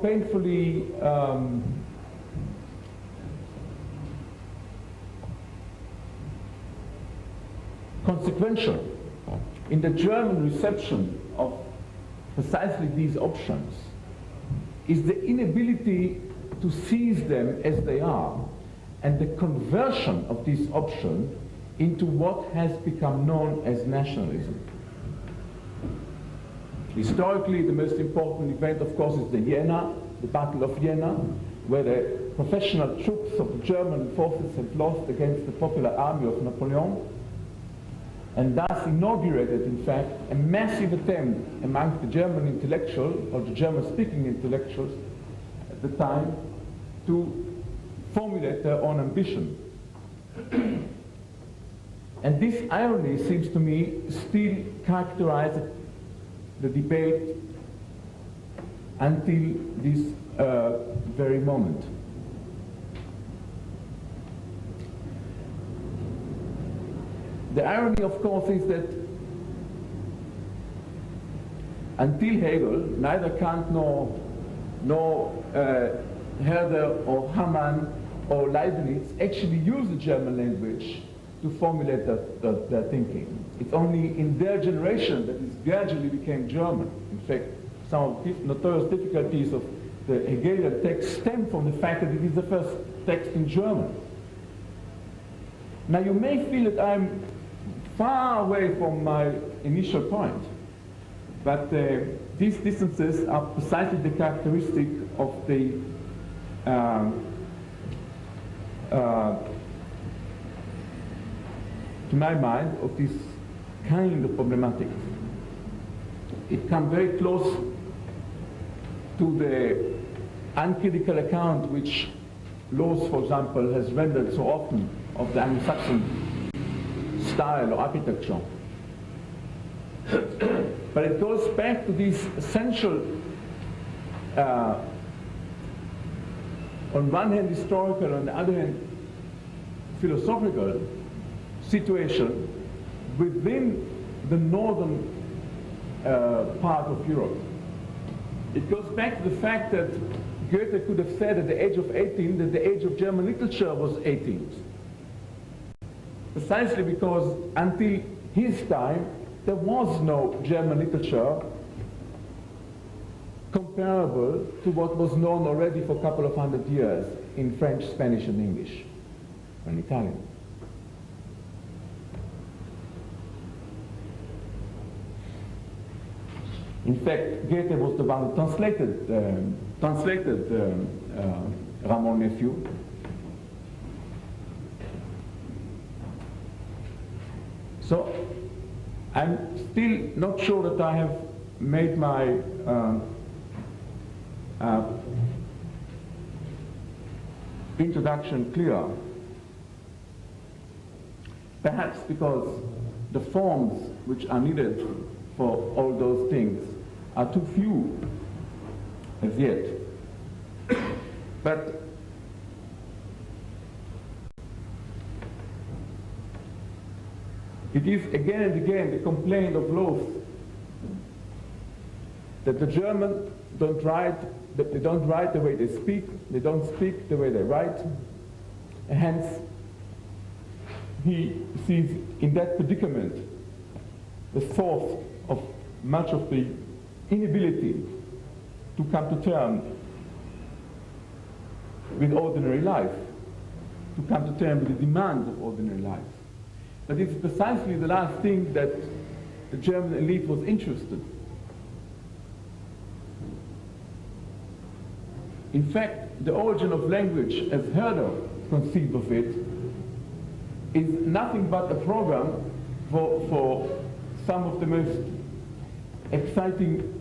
painfully consequential in the German reception of precisely these options is the inability to seize them as they are, and the conversion of this option into what has become known as nationalism. Historically, the most important event, of course, is the Battle of Jena, where the professional troops of the German forces had lost against the popular army of Napoleon, and thus inaugurated, in fact, a massive attempt among the German intellectuals, or the German-speaking intellectuals at the time, to formulate their own ambition. And this irony seems to me still characterize the debate until this very moment. The irony, of course, is that until Hegel, neither Kant nor Herder or Hamann or Leibniz actually used the German language to formulate their thinking. It's only in their generation that it gradually became German. In fact, some of the notorious difficulties of the Hegelian text stem from the fact that it is the first text in German. Now you may feel that I'm far away from my initial point, but these distances are precisely the characteristic of the to my mind, of this kind of problematic. It comes very close to the uncritical account which Lawes, for example, has rendered so often of the Anglo-Saxon style or architecture. But it goes back to this essential, on one hand historical, on the other hand philosophical situation within the northern part of Europe. It goes back to the fact that Goethe could have said at the age of 18 that the age of German literature was 18. Precisely because until his time there was no German literature comparable to what was known already for a couple of hundred years in French, Spanish and English and Italian. In fact, Goethe was the one who translated Ramon Nephew. So I'm still not sure that I have made my introduction clear. Perhaps because the forms which are needed for all those things are too few as yet. But it is again and again the complaint of Lawes that the Germans don't write, that they don't write the way they speak, they don't speak the way they write, and hence he sees in that predicament the source of much of the inability to come to terms with ordinary life, to come to terms with the demands of ordinary life. But it's precisely the last thing that the German elite was interested. In fact, the origin of language, as Herder conceived of it, is nothing but a program for some of the most exciting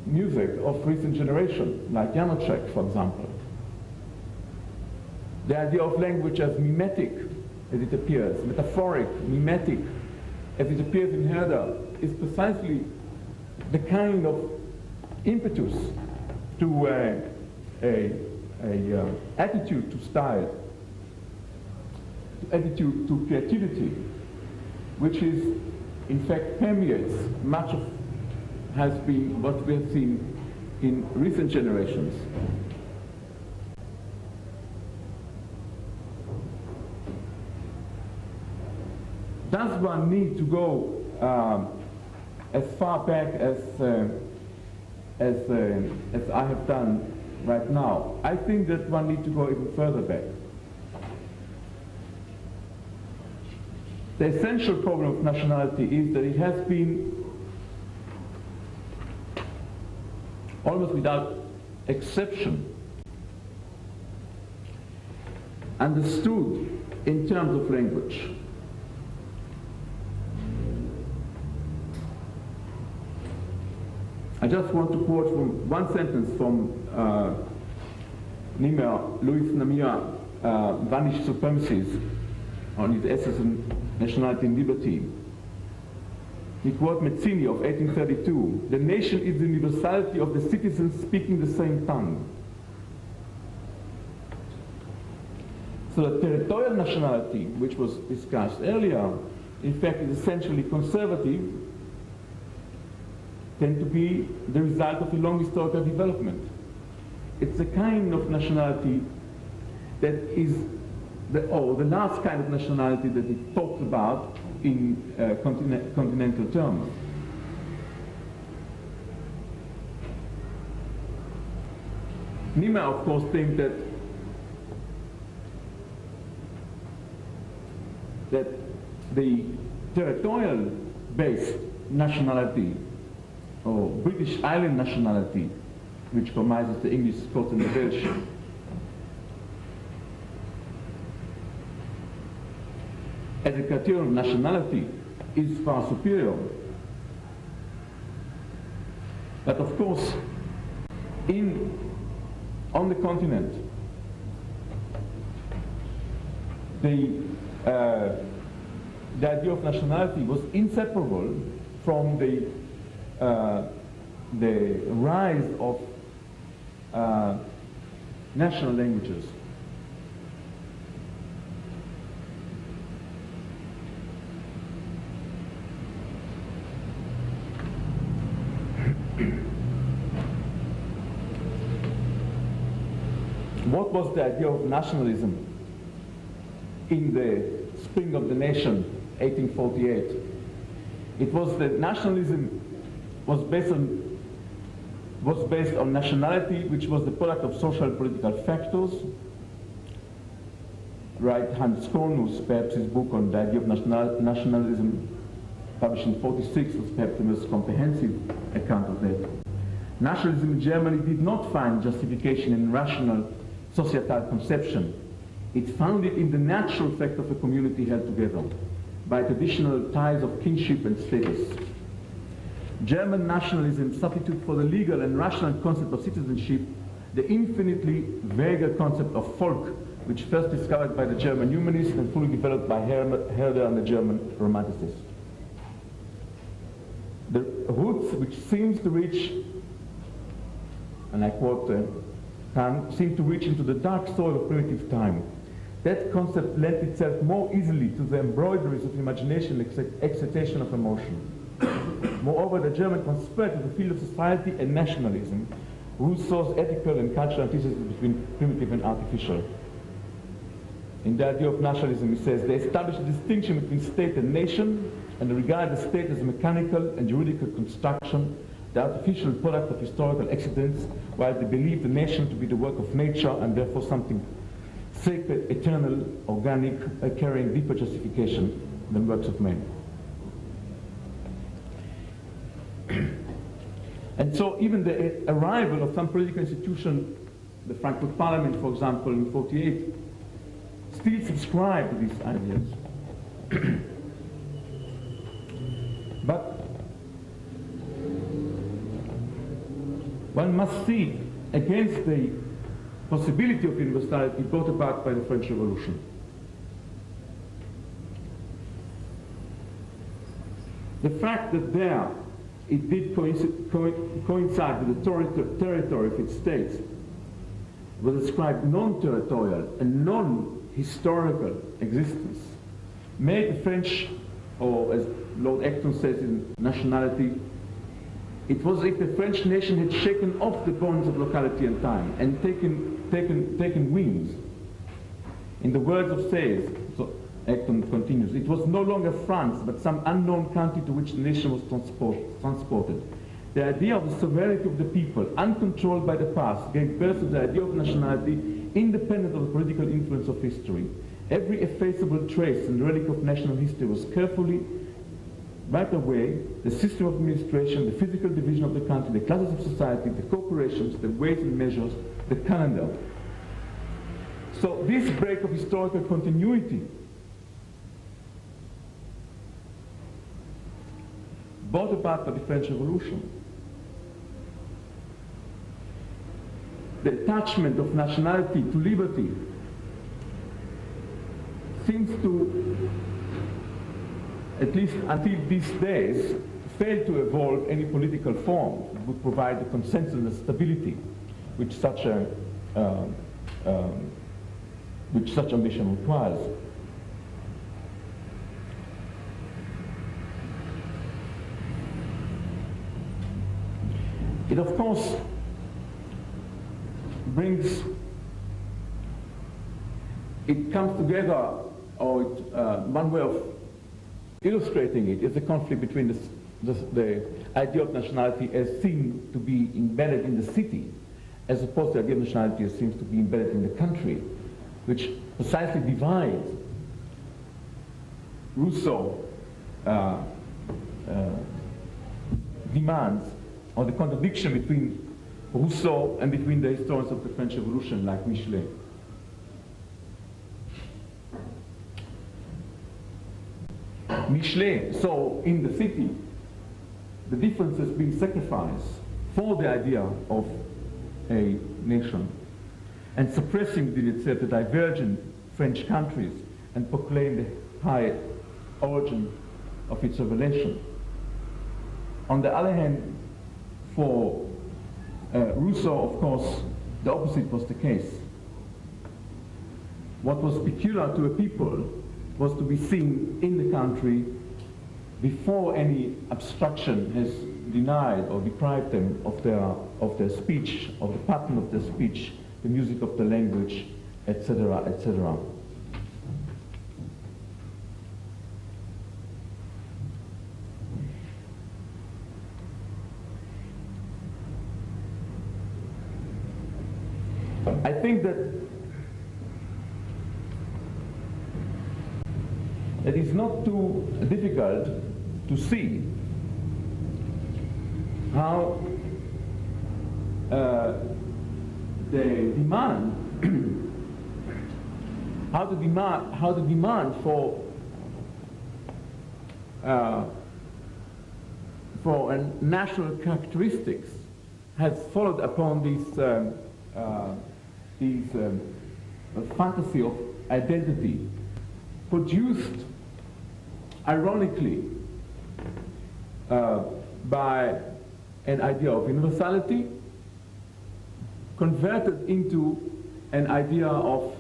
music of recent generation, like Janacek, for example. The idea of language as mimetic, as it appears, metaphoric, mimetic, as it appears in Herder, is precisely the kind of impetus to attitude to style, attitude to creativity, which is, in fact, permeates much of has been what we have seen in recent generations. Does one need to go as far back as I have done right now? I think that one needs to go even further back. The essential problem of nationality is that it has been almost without exception understood in terms of language. I just want to quote from one sentence from Louis Namir, Vanished Supremacies, on his essays on Nationality and Liberty. we quote Mazzini of 1832, "The nation is the universality of the citizens speaking the same tongue." So the territorial nationality, which was discussed earlier, in fact is essentially conservative, tend to be the result of a long historical development. It's a kind of nationality that is the last kind of nationality that we talked about in continental terms. Niemeyer, of course, thinks that the territorial-based nationality, or British Island nationality, which comprises the English, Scots, and the Welsh, as a criterion of nationality, is far superior. But of course, on the continent, the idea of nationality was inseparable from the rise of national languages. What was the idea of nationalism in the spring of the nation, 1848? It was that nationalism was based on nationality, which was the product of social and political factors. Right, Hans Kornus, perhaps his book on the idea of nationalism, published in 1946, was perhaps the most comprehensive account of that. Nationalism in Germany did not find justification in rational societal conception. It found it in the natural fact of a community held together by traditional ties of kinship and status. German nationalism substituted for the legal and rational concept of citizenship the infinitely vaguer concept of folk, which first discovered by the German humanists and fully developed by Herder and the German romanticists. The roots which seems to reach, and I quote Kant, seem to reach into the dark soil of primitive time. That concept lent itself more easily to the embroideries of imagination and excitation of emotion. Moreover, the German conspired to the field of society and nationalism, Rousseau's ethical and cultural antithesis between primitive and artificial. In the idea of nationalism, he says, they established a distinction between state and nation, and regard the state as a mechanical and juridical construction, the artificial product of historical accidents, while they believe the nation to be the work of nature and therefore something sacred, eternal, organic, carrying deeper justification than works of men. And so even the arrival of some political institution, the Frankfurt Parliament, for example, in 1948, still subscribed to these ideas. But one must see against the possibility of universality brought about by the French Revolution. The fact that there it did coincide with the territory of its states was ascribed non-territorial and non-historical existence made the French, or as Lord Acton says in Nationality, it was as if the French nation had shaken off the bonds of locality and time and taken wings. In the words of Sayers, so Acton continues, it was no longer France, but some unknown country to which the nation was transported. The idea of the sovereignty of the people, uncontrolled by the past, gave birth to the idea of nationality independent of the political influence of history. Every effaceable trace and relic of national history was carefully right away, the system of administration, the physical division of the country, the classes of society, the corporations, the weights and measures, the calendar. So this break of historical continuity brought about by the French Revolution. The attachment of nationality to liberty seems to, at least until these days, failed to evolve any political form that would provide the consensus and the stability which such ambition requires. It of course comes together, or one way of illustrating it is the conflict between the idea of nationality as seen to be embedded in the city, as opposed to the idea of nationality as seems to be embedded in the country, which precisely divides Rousseau demands, or the contradiction between Rousseau and between the historians of the French Revolution like Michelet. Michelet saw in the city the differences being sacrificed for the idea of a nation, and suppressing within itself the divergent French countries, and proclaim the high origin of its revelation. On the other hand, for Rousseau, of course, the opposite was the case. What was peculiar to a people was to be seen in the country before any obstruction has denied or deprived them of their speech, of the pattern of their speech, the music of the language, etc., etc. I think that it is not too difficult to see how the demand for national characteristics has followed upon these fantasy of identity, produced ironically by an idea of universality, converted into an idea of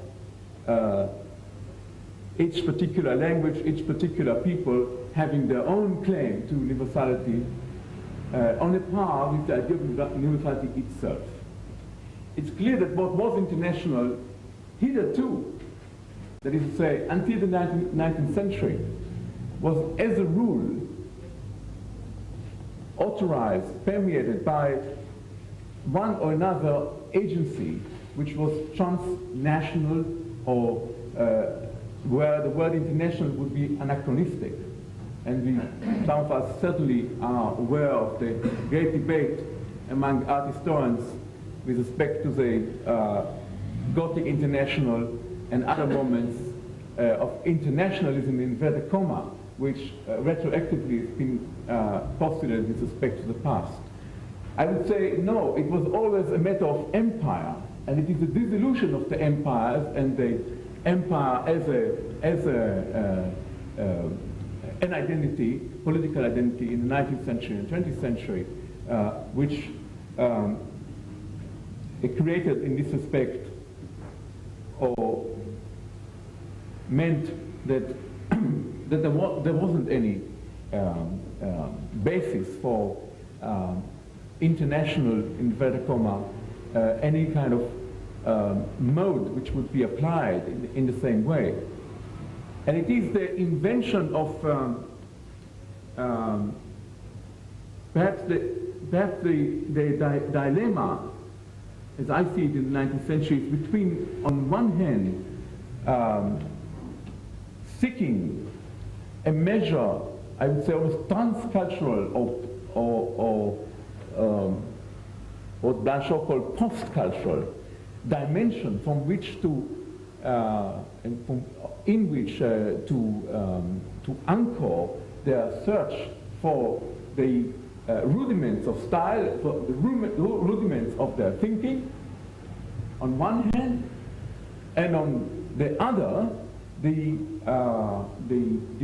each particular language, each particular people having their own claim to universality, on a par with the idea of universality itself. It's clear that what was international hitherto, that is to say, until the 19th century, was as a rule authorized, permeated by one or another agency which was transnational, or where the word international would be anachronistic. And some of us certainly are aware of the great debate among art historians with respect to the Gothic International and other moments of internationalism in inverted comma, which retroactively has been postulated with respect to the past. I would say no, it was always a matter of empire, and it is the dissolution of the empires and the empire as an identity, political identity in the 19th century and 20th century, which it created in this respect, or meant that that there wasn't any basis for international, inverted comma, any kind of mode which would be applied in the same way. And it is the invention of perhaps the dilemma, as I see it in the 19th century, is between, on one hand, seeking a measure, I would say almost transcultural, or what Blanchot called post-cultural dimension from which to to anchor their search for the rudiments of style, for the rudiments of their thinking, on one hand, and on the other, the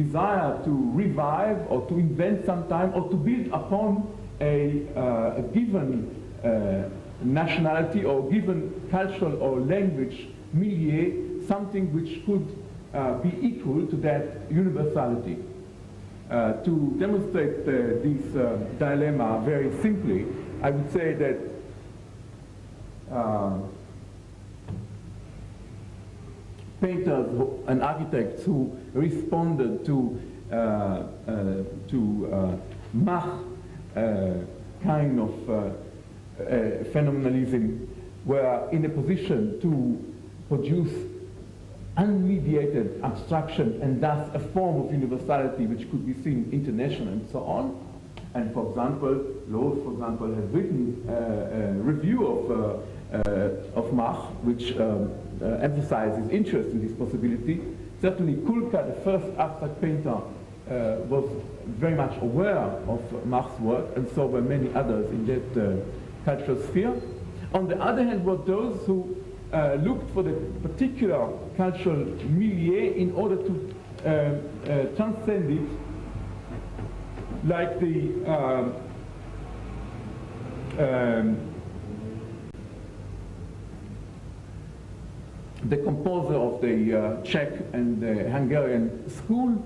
desire to revive or to invent sometime or to build upon a given nationality or given cultural or language milieu, something which could be equal to that universality. To demonstrate this dilemma very simply, I would say that painters and architects who responded to Mach kind of phenomenalism were in a position to produce unmediated abstraction and thus a form of universality which could be seen international and so on. And for example, Loos, for example, has written a review of Mach, which emphasizes interest in this possibility. Certainly Kulka, the first abstract painter, was very much aware of Mach's work, and so were many others in that cultural sphere. On the other hand, were those who looked for the particular cultural milieu in order to transcend it, like the composer of the Czech and the Hungarian school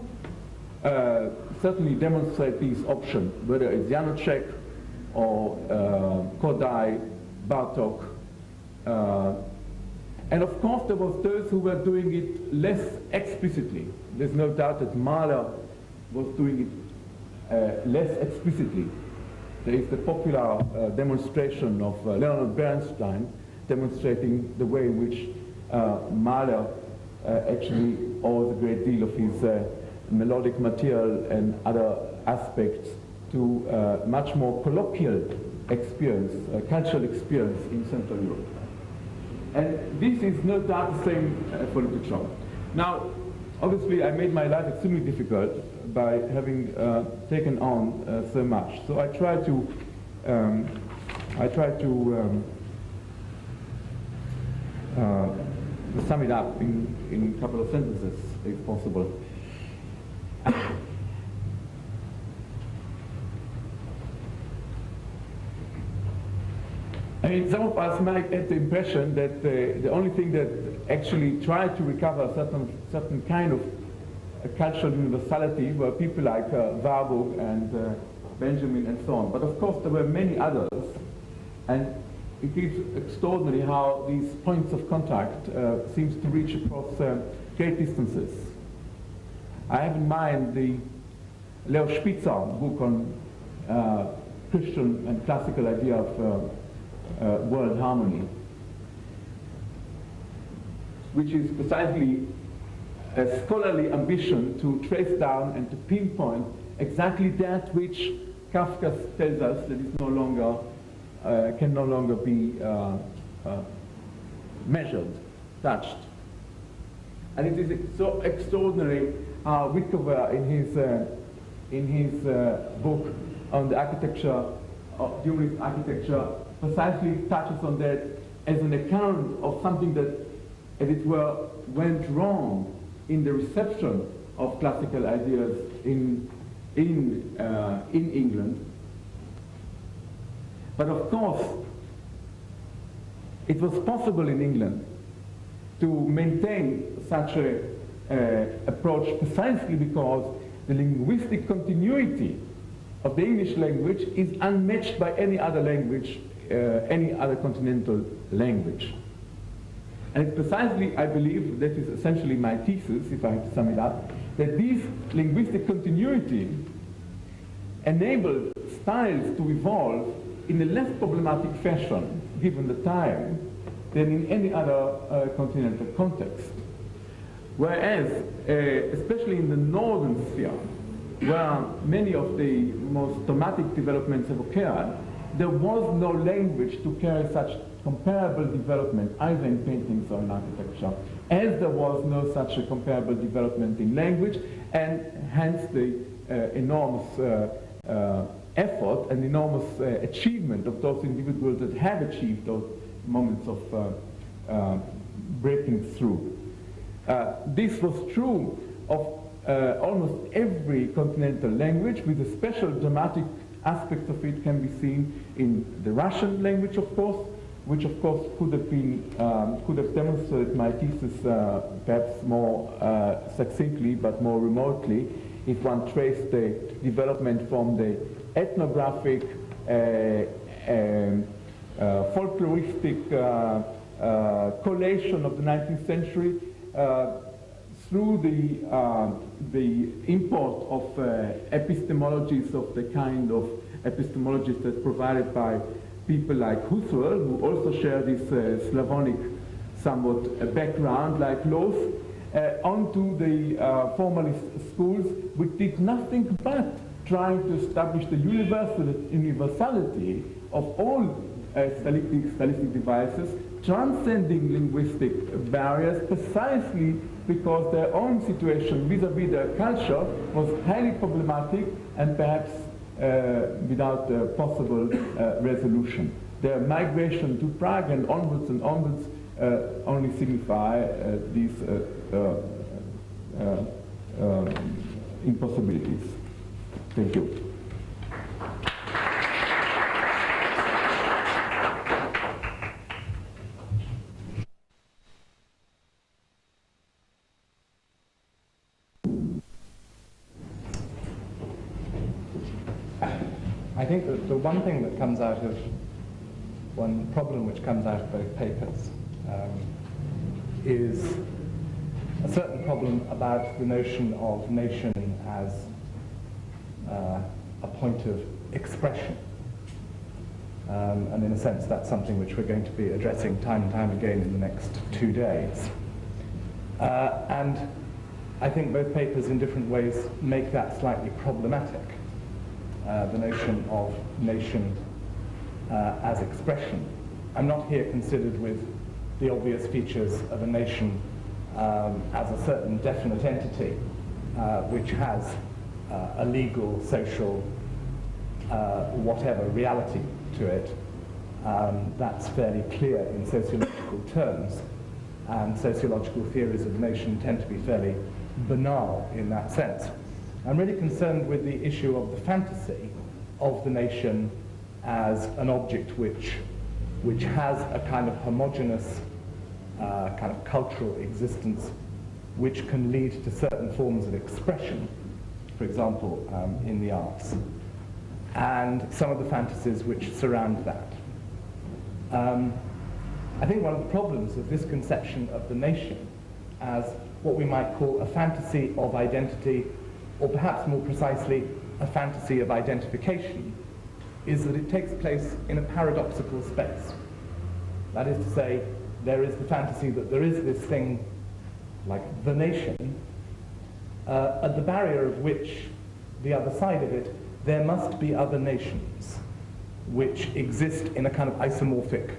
certainly demonstrate these options, whether it's Janacek or Kodai, Bartók. And of course there was those who were doing it less explicitly. There's no doubt that Mahler was doing it less explicitly. There is the popular demonstration of Leonard Bernstein demonstrating the way in which Mahler actually owes a great deal of his melodic material and other aspects to much more colloquial experience, cultural experience in Central Europe. And this is no doubt the same for literature. Now, obviously I made my life extremely difficult by having taken on so much. So I try to sum it up in a couple of sentences, if possible. I mean, some of us might get the impression that the only thing that actually tried to recover certain kind of cultural universality were people like Warburg and Benjamin and so on. But of course there were many others, and it is extraordinary how these points of contact seems to reach across great distances. I have in mind the Leo Spitzer book on Christian and classical idea of world harmony, which is precisely a scholarly ambition to trace down and to pinpoint exactly that which Kafka tells us that is no longer can no longer be measured, touched. And it is so extraordinary how Wickover in his book on the architecture, humanist architecture, precisely touches on that as an account of something that, as it were, went wrong in the reception of classical ideas in England. But of course, it was possible in England to maintain such an approach precisely because the linguistic continuity of the English language is unmatched by any other language, any other continental language. And it's precisely, I believe, that is essentially my thesis, if I have to sum it up, that this linguistic continuity enabled styles to evolve in a less problematic fashion, given the time, than in any other continental context. Whereas, especially in the northern sphere, where many of the most dramatic developments have occurred, there was no language to carry such comparable development, either in paintings or in architecture, as there was no such a comparable development in language, and hence the enormous effort and enormous achievement of those individuals that have achieved those moments of breaking through. This was true of almost every continental language, with a special dramatic aspect of it can be seen in the Russian language, of course, which of course could have demonstrated my thesis perhaps more succinctly but more remotely if one traced the development from the ethnographic, folkloristic collation of the 19th century through the import of epistemologies of the kind of epistemologies that's provided by people like Husserl, who also share this Slavonic somewhat background like Loth, onto the formalist schools, which did nothing but trying to establish the universality of all stylistic devices, transcending linguistic barriers, precisely because their own situation vis-à-vis their culture was highly problematic and perhaps without possible resolution. Their migration to Prague and onwards only signify these impossibilities. Thank you. I think that the one thing that comes out of, one problem which comes out of both papers is a certain problem about the notion of nation as a point of expression. And in a sense that's something which we're going to be addressing time and time again in the next 2 days. And I think both papers in different ways make that slightly problematic. The notion of nation as expression. I'm not here considered with the obvious features of a nation as a certain definite entity which has a legal, social, whatever reality to it. That's fairly clear in sociological terms, and sociological theories of the nation tend to be fairly banal in that sense. I'm really concerned with the issue of the fantasy of the nation as an object which has a kind of homogeneous kind of cultural existence which can lead to certain forms of expression, for example, in the arts, and some of the fantasies which surround that. I think one of the problems of this conception of the nation as what we might call a fantasy of identity, or perhaps more precisely, a fantasy of identification, is that it takes place in a paradoxical space. That is to say, there is the fantasy that there is this thing, like the nation, at the barrier of which, the other side of it, there must be other nations which exist in a kind of isomorphic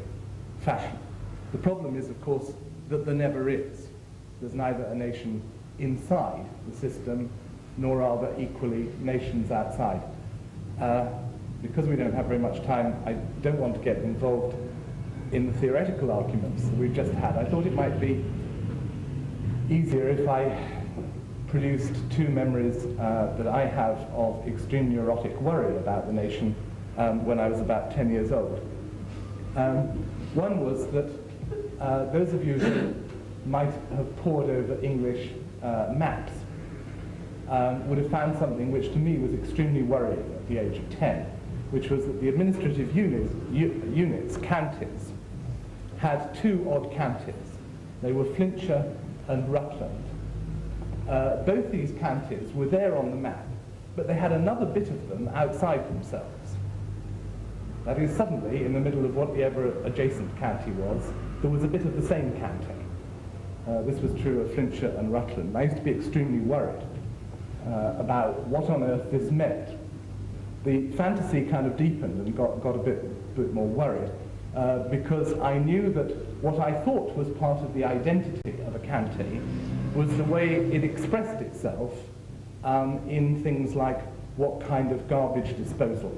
fashion. The problem is, of course, that there never is. There's neither a nation inside the system, nor are there equally nations outside. Because we don't have very much time, I don't want to get involved in the theoretical arguments that we've just had. I thought it might be easier if I produced 2 memories that I have of extreme neurotic worry about the nation when I was about 10 years old. One was that those of you who might have pored over English maps would have found something which to me was extremely worrying at the age of 10, which was that the administrative units, counties, had 2 odd counties. They were Flintshire and Rutland. Both these counties were there on the map, but they had another bit of them outside themselves. That is, suddenly, in the middle of whatever adjacent county was, there was a bit of the same county. This was true of Flintshire and Rutland. I used to be extremely worried about what on earth this meant. The fantasy kind of deepened and got a bit more worried because I knew that what I thought was part of the identity of a county was the way it expressed itself in things like what kind of garbage disposal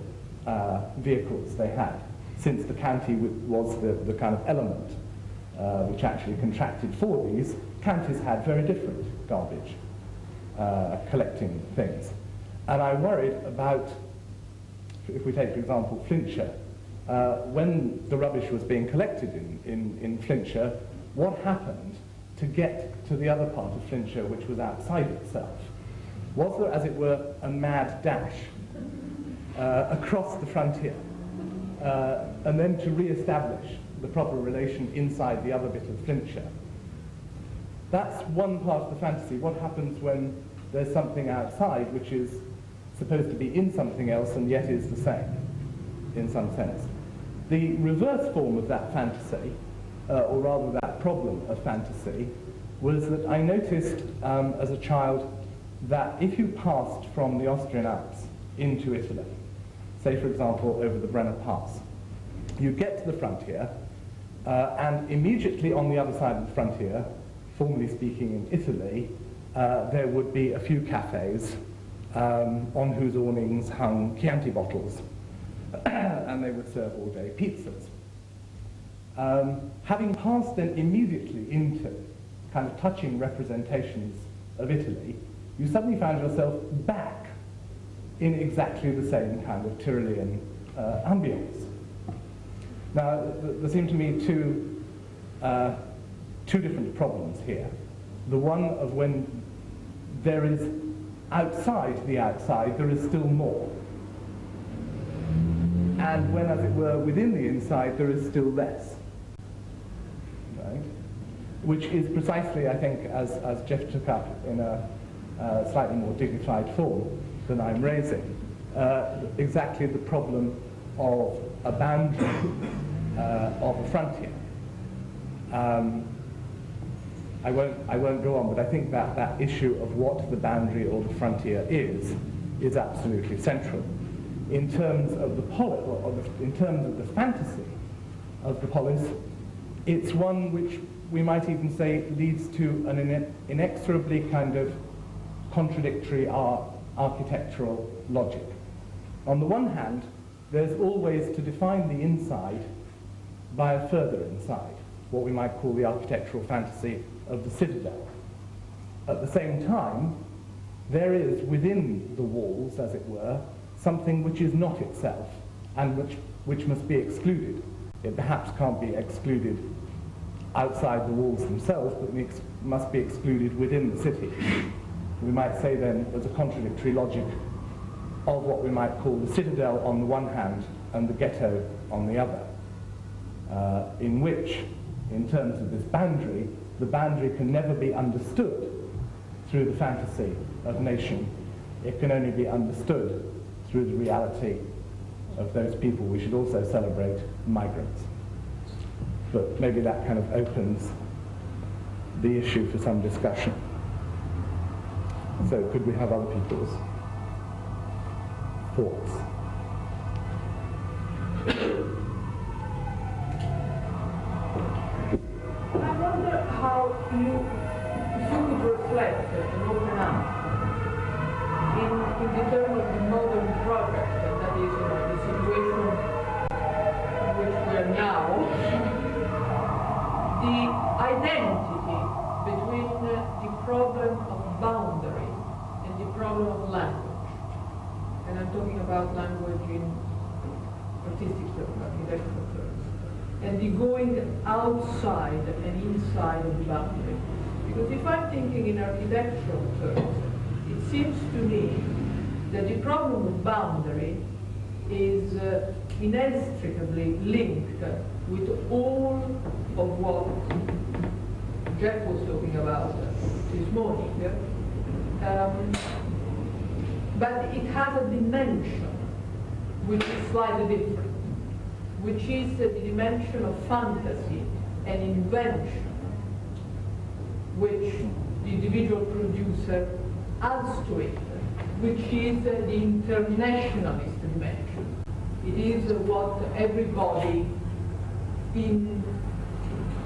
vehicles they had, since the county was the kind of element which actually contracted for these. Counties had very different garbage. collecting things. And I worried about, if we take, for example, Flintshire, when the rubbish was being collected in Flintshire, what happened to get to the other part of Flintshire, which was outside itself? Was there, as it were, a mad dash across the frontier, and then to re-establish the proper relation inside the other bit of Flintshire? That's one part of the fantasy. What happens when there's something outside which is supposed to be in something else and yet is the same, in some sense? The reverse form of that fantasy, or rather that problem of fantasy, was that I noticed as a child that if you passed from the Austrian Alps into Italy, say for example over the Brenner Pass, you get to the frontier, and immediately on the other side of the frontier, formally speaking in Italy, there would be a few cafes on whose awnings hung Chianti bottles, and they would serve all-day pizzas. Having passed then immediately into kind of touching representations of Italy, you suddenly found yourself back in exactly the same kind of Tyrolean ambience. Now, there seem to me two different problems here. The one of when there is outside the outside, there is still more. And when, as it were, within the inside, there is still less. Right? Which is precisely, I think, as Geoff took up in a slightly more dignified form than I'm raising, exactly the problem of a boundary, of a frontier. I won't go on, but I think that issue of what the boundary or the frontier is absolutely central. In terms of the in terms of the fantasy of the polis, it's one which we might even say leads to an inexorably kind of contradictory architectural logic. On the one hand, there's always to define the inside by a further inside, what we might call the architectural fantasy of the citadel. At the same time, there is within the walls, as it were, something which is not itself and which must be excluded. It perhaps can't be excluded outside the walls themselves, but must be excluded within the city. We might say then there's a contradictory logic of what we might call the citadel on the one hand and the ghetto on the other, in which, in terms of this boundary, the boundary can never be understood through the fantasy of nation. It can only be understood through the reality of those people we should also celebrate, migrants. But maybe that kind of opens the issue for some discussion. So could we have other people's thoughts? I wonder how if you could reflect and open up in the terms of the modern project, that is, the situation in which we are now, the identity between the problem of boundary and the problem of language. And I'm talking about language in artistic terms, architectural terms. And the going outside and inside of the boundary. Because if I'm thinking in architectural terms, it seems to me that the problem of boundary is inextricably linked with all of what Geoff was talking about this morning. But it has a dimension which is slightly different, which is the dimension of fantasy and invention, which the individual producer adds to it, which is the internationalist dimension. It is what everybody in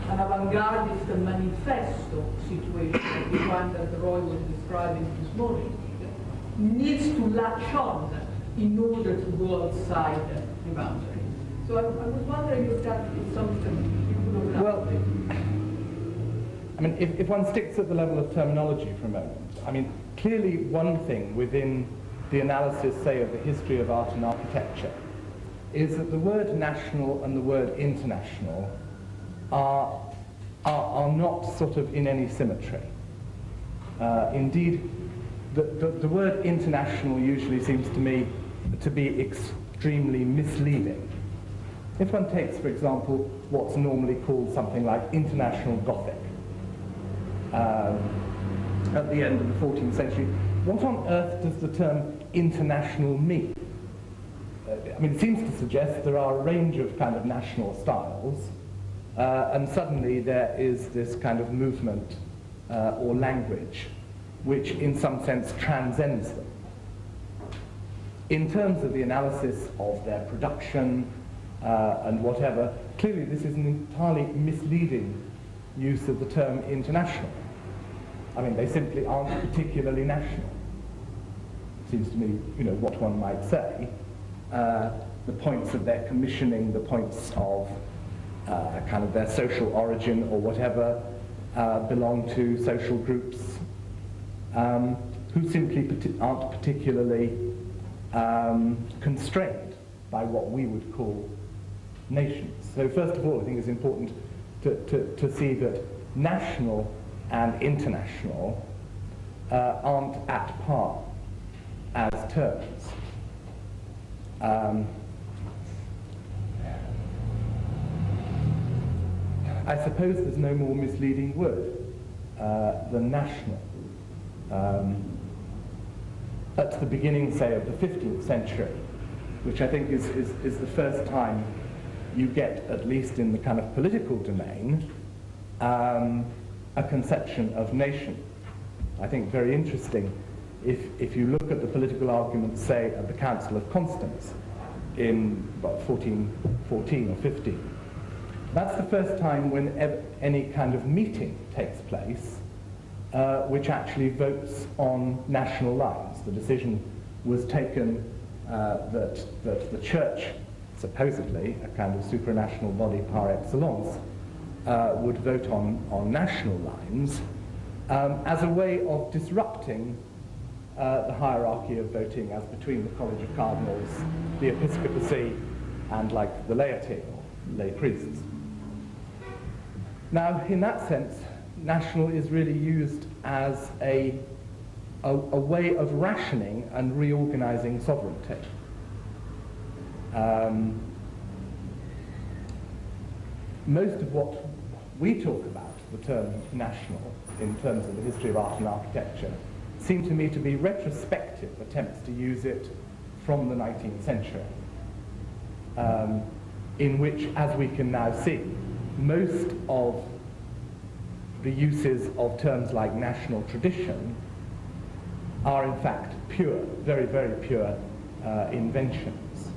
an avant-gardist manifesto situation, the one that Roy was describing this morning, needs to latch on in order to go outside the boundary. So I was wondering if that is something you could open up. Well, I mean, if one sticks at the level of terminology for a moment, I mean, clearly one thing within the analysis, say, of the history of art and architecture is that the word national and the word international are not sort of in any symmetry. Indeed, the word international usually seems to me to be extremely misleading. If one takes, for example, what's normally called something like international Gothic, at the end of the 14th century, what on earth does the term international mean? I mean, it seems to suggest there are a range of kind of national styles, and suddenly there is this kind of movement or language which in some sense transcends them. In terms of the analysis of their production and whatever, clearly this is an entirely misleading use of the term international. I mean, they simply aren't particularly national. Seems to me, you know, what one might say. The points of their commissioning, the points of kind of their social origin or whatever, belong to social groups who simply aren't particularly constrained by what we would call nations. So first of all, I think it's important to see that national and international aren't at par as terms. I suppose there's no more misleading word than national. At the beginning, say, of the 15th century, which I think is the first time you get, at least in the kind of political domain, a conception of nation. I think very interesting if you look at the political arguments, say, at the Council of Constance in 1414 or 15. That's the first time when any kind of meeting takes place which actually votes on national lines. The decision was taken that the church, supposedly a kind of supranational body par excellence, would vote on national lines as a way of disrupting the hierarchy of voting as between the College of Cardinals, the episcopacy, and like the laity or lay priests. Now, in that sense, national is really used as a way of rationing and reorganizing sovereignty. Most of what we talk about, the term national, in terms of the history of art and architecture, seem to me to be retrospective attempts to use it from the 19th century, in which, as we can now see, most of the uses of terms like national tradition are in fact pure, very, very pure inventions.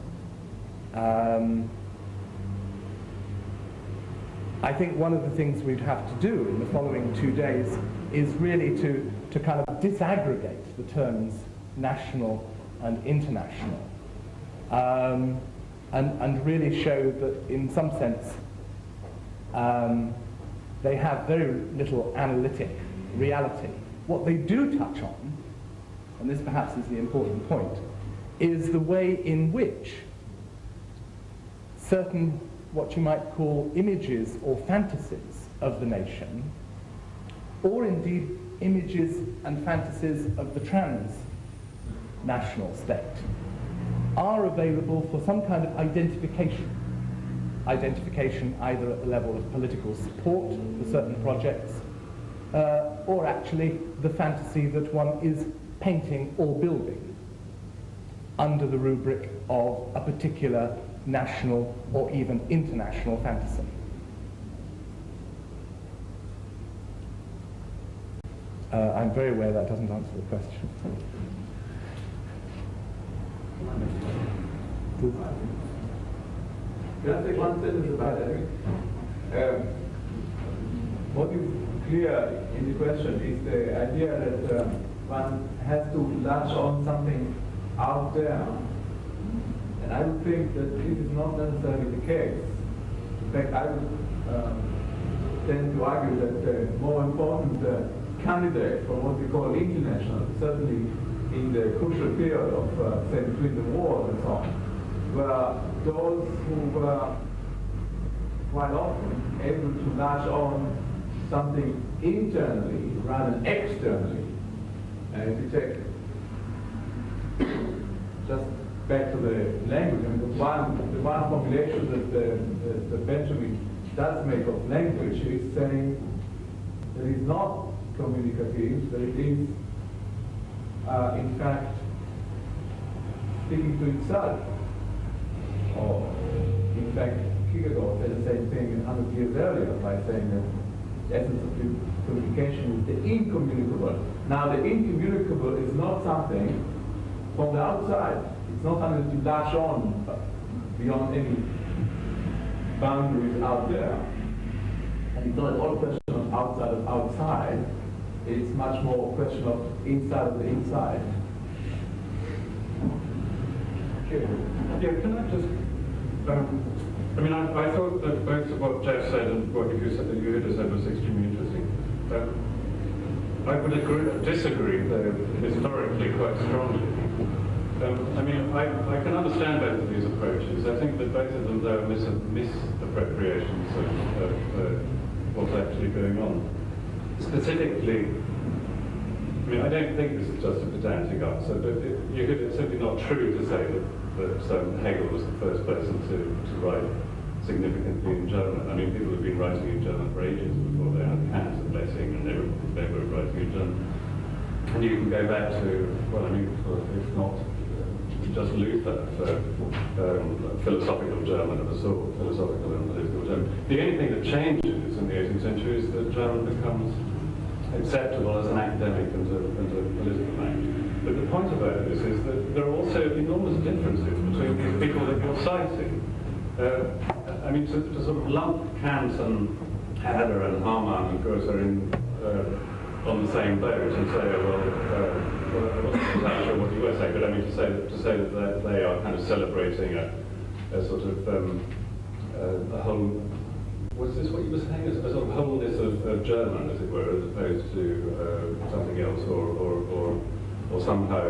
I think one of the things we'd have to do in the following 2 days is really to kind of disaggregate the terms national and international, and really show that in some sense they have very little analytic reality. What they do touch on, and this perhaps is the important point, is the way in which certain, what you might call images or fantasies of the nation, or indeed images and fantasies of the transnational state, are available for some kind of identification. Identification either at the level of political support for certain projects, or actually the fantasy that one is painting or building under the rubric of a particular national or even international fantasy. I'm very aware that doesn't answer the question. Can I say one sentence about it? What is clear in the question is the idea that one has to latch on something out there. And I would think that this is not necessarily the case. In fact, I would tend to argue that the more important candidates for what we call international, certainly in the crucial period of, say, between the wars and so on, were those who were quite often able to latch on something internally rather than externally. And if you take just back to the language, I mean, the one formulation that Benjamin does make of language is saying that it's not communicative, that it is, in fact, speaking to itself. Or, in fact, Kierkegaard said the same thing 100 years earlier by saying that the essence of communication is the incommunicable. Now, the incommunicable is not something from the outside. It's not something to latch on beyond any boundaries out there. And it's not at all a question of outside of outside. It's much more a question of inside of the inside. Okay. Yeah, can I just... I mean, I thought that both what Geoff said and what Yehuda said was extremely interesting. I would disagree, though, historically quite strongly. I mean, I can understand both of these approaches. I think that both of them, though, are misappropriations of what's actually going on. Specifically, I mean, I don't think this is just a pedantic answer, but it's simply not true to say that Hegel was the first person to write significantly in German. I mean, people have been writing in German for ages before they had Kant and Lessing, and they were writing in German. And you can go back to, well, I mean, if not just Luther, philosophical German of a sort, philosophical and political German. The only thing that changes in the 18th century is that German becomes acceptable as an academic and a political language. But the point about this is that there are also enormous differences between the people that you're citing. I mean, to sort of lump Kant and Herder and Hamann and Goethe on the same boat and say, I wasn't exactly sure what you were saying, but I mean to say that they are kind of celebrating a sort of a whole. Was this what you were saying? A sort of wholeness of German, as it were, as opposed to something else, or somehow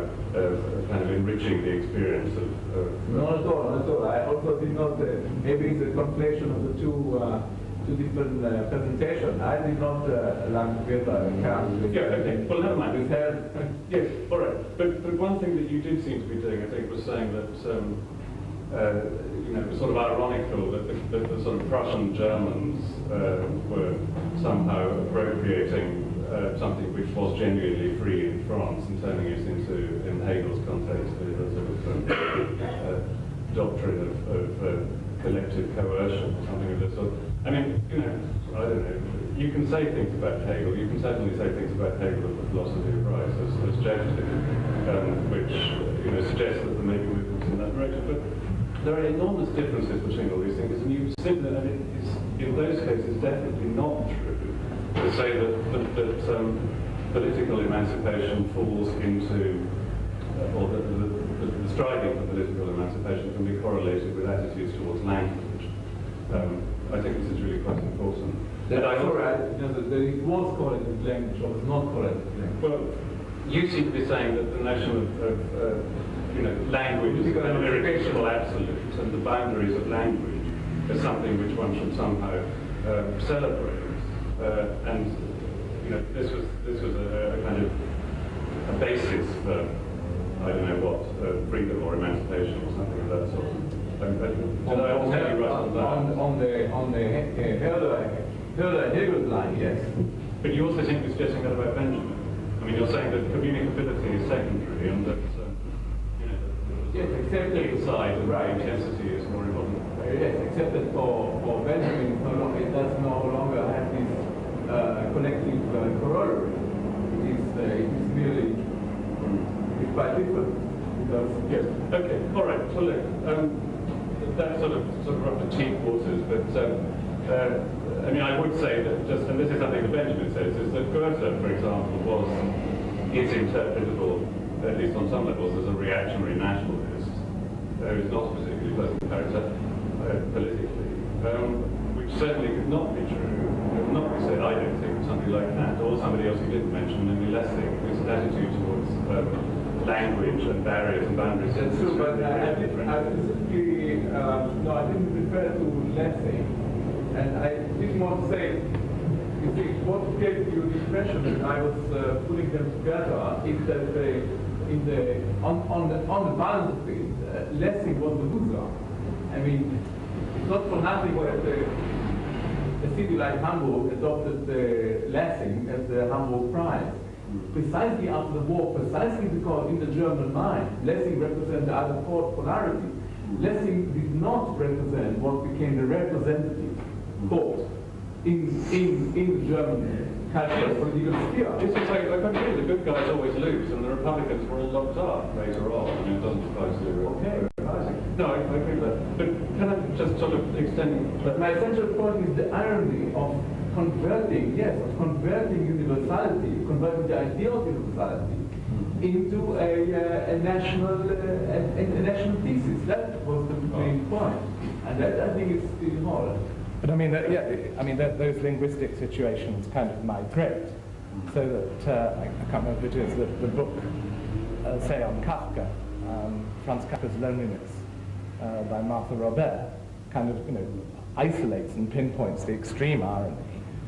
kind of enriching the experience of... Not at all, not at all. I also did not, maybe it's a conflation of the two different presentations. I did not lump Weber and Kant. Yeah, okay. Well, never mind. Yes, all right. But one thing that you did seem to be doing, I think, was saying that it was sort of ironical that the sort of Prussian Germans were somehow appropriating something which was genuinely free in France and turning it into, in Hegel's context, a sort of doctrine of collective coercion or something of this sort. I mean, I don't know. You can say things about Hegel. You can certainly say things about Hegel of the philosophy of right, as Geoff did, which suggests that there may be movements in that direction. But there are enormous differences between all these things, and you simply, it's in those cases definitely not true to say that political emancipation falls into, or that the striving for political emancipation can be correlated with attitudes towards language. I think this is really quite important. That it was correlated with language or was not correlated with language. Well, you seem to be saying that the notion of language is an irreducible absolute, and the boundaries of language is something which one should somehow celebrate. And this was a kind of a basis for, I don't know what, freedom or emancipation or something of that sort. On the Herder Hegel line, yes. But you also seem to be suggesting that about Benjamin. I mean, you're saying that communicability is secondary, and that yes, except that inside the right intensity is more important. Yes, except that for Benjamin, it does no longer have this collective corollary. It is merely quite different. Because yes. Okay. All right. So look, that's sort of rough to cheap waters, but I mean, I would say that just, and this is something that Benjamin says, is that Goethe, for example, is interpretable, at least on some levels, as a reactionary nationalist, who is not a particularly pleasant character politically, which certainly could not be true. It would not be said, I don't think, of something somebody like Kant, or somebody else you didn't mention, namely Lessing, whose attitude towards language and barriers and boundaries. That's true, but I specifically, no, I didn't refer to Lessing, and I didn't want to say, you see, what gave you the impression that I was putting them together is that on the balance of it, Lessing was the loser. I mean, it's not for nothing that a city like Hamburg adopted Lessing as the Hamburg Prize. Precisely after the war, precisely because in the German mind, Lessing represented the other polarity. Lessing did not represent what became the representative thought in the German cultural political sphere. It's just like I agree, the good guys always lose, and the Republicans were all locked up later on. I mean, it doesn't apply to Okay. No, I agree with that. But can I just sort of extend? But my essential point is the irony of converting universality, converting the idea of universality into a national thesis. That was the main point, and that I think is still more. But I mean, those linguistic situations kind of migrate, so that I can't remember if it is the book, say on Kafka, Franz Kafka's Loneliness, by Martha Robert, kind of isolates and pinpoints the extreme irony,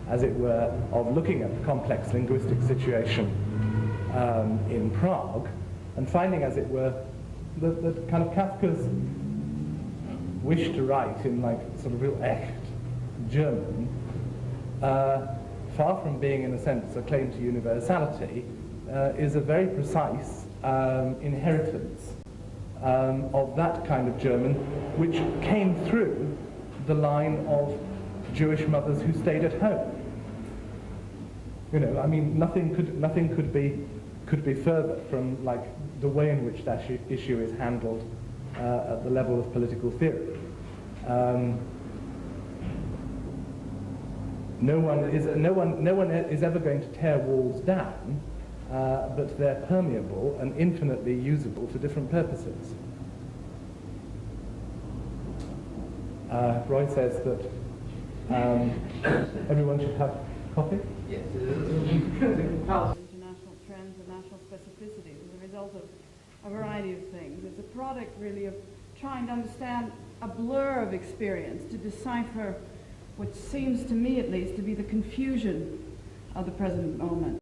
as it were, of looking at the complex linguistic situation in Prague, and finding, as it were, that kind of Kafka's wish to write in like sort of real echt German, far from being in a sense a claim to universality, is a very precise inheritance of that kind of German, which came through the line of Jewish mothers who stayed at home. I mean, nothing could be further from like the way in which that issue is handled at the level of political theory. No one is ever going to tear walls down, but they're permeable and infinitely usable for different purposes. Roy says that everyone should have coffee. Yes, international trends and national specificities as a result of a variety of things. It's a product really of trying to understand a blur of experience, to decipher what seems to me at least to be the confusion of the present moment.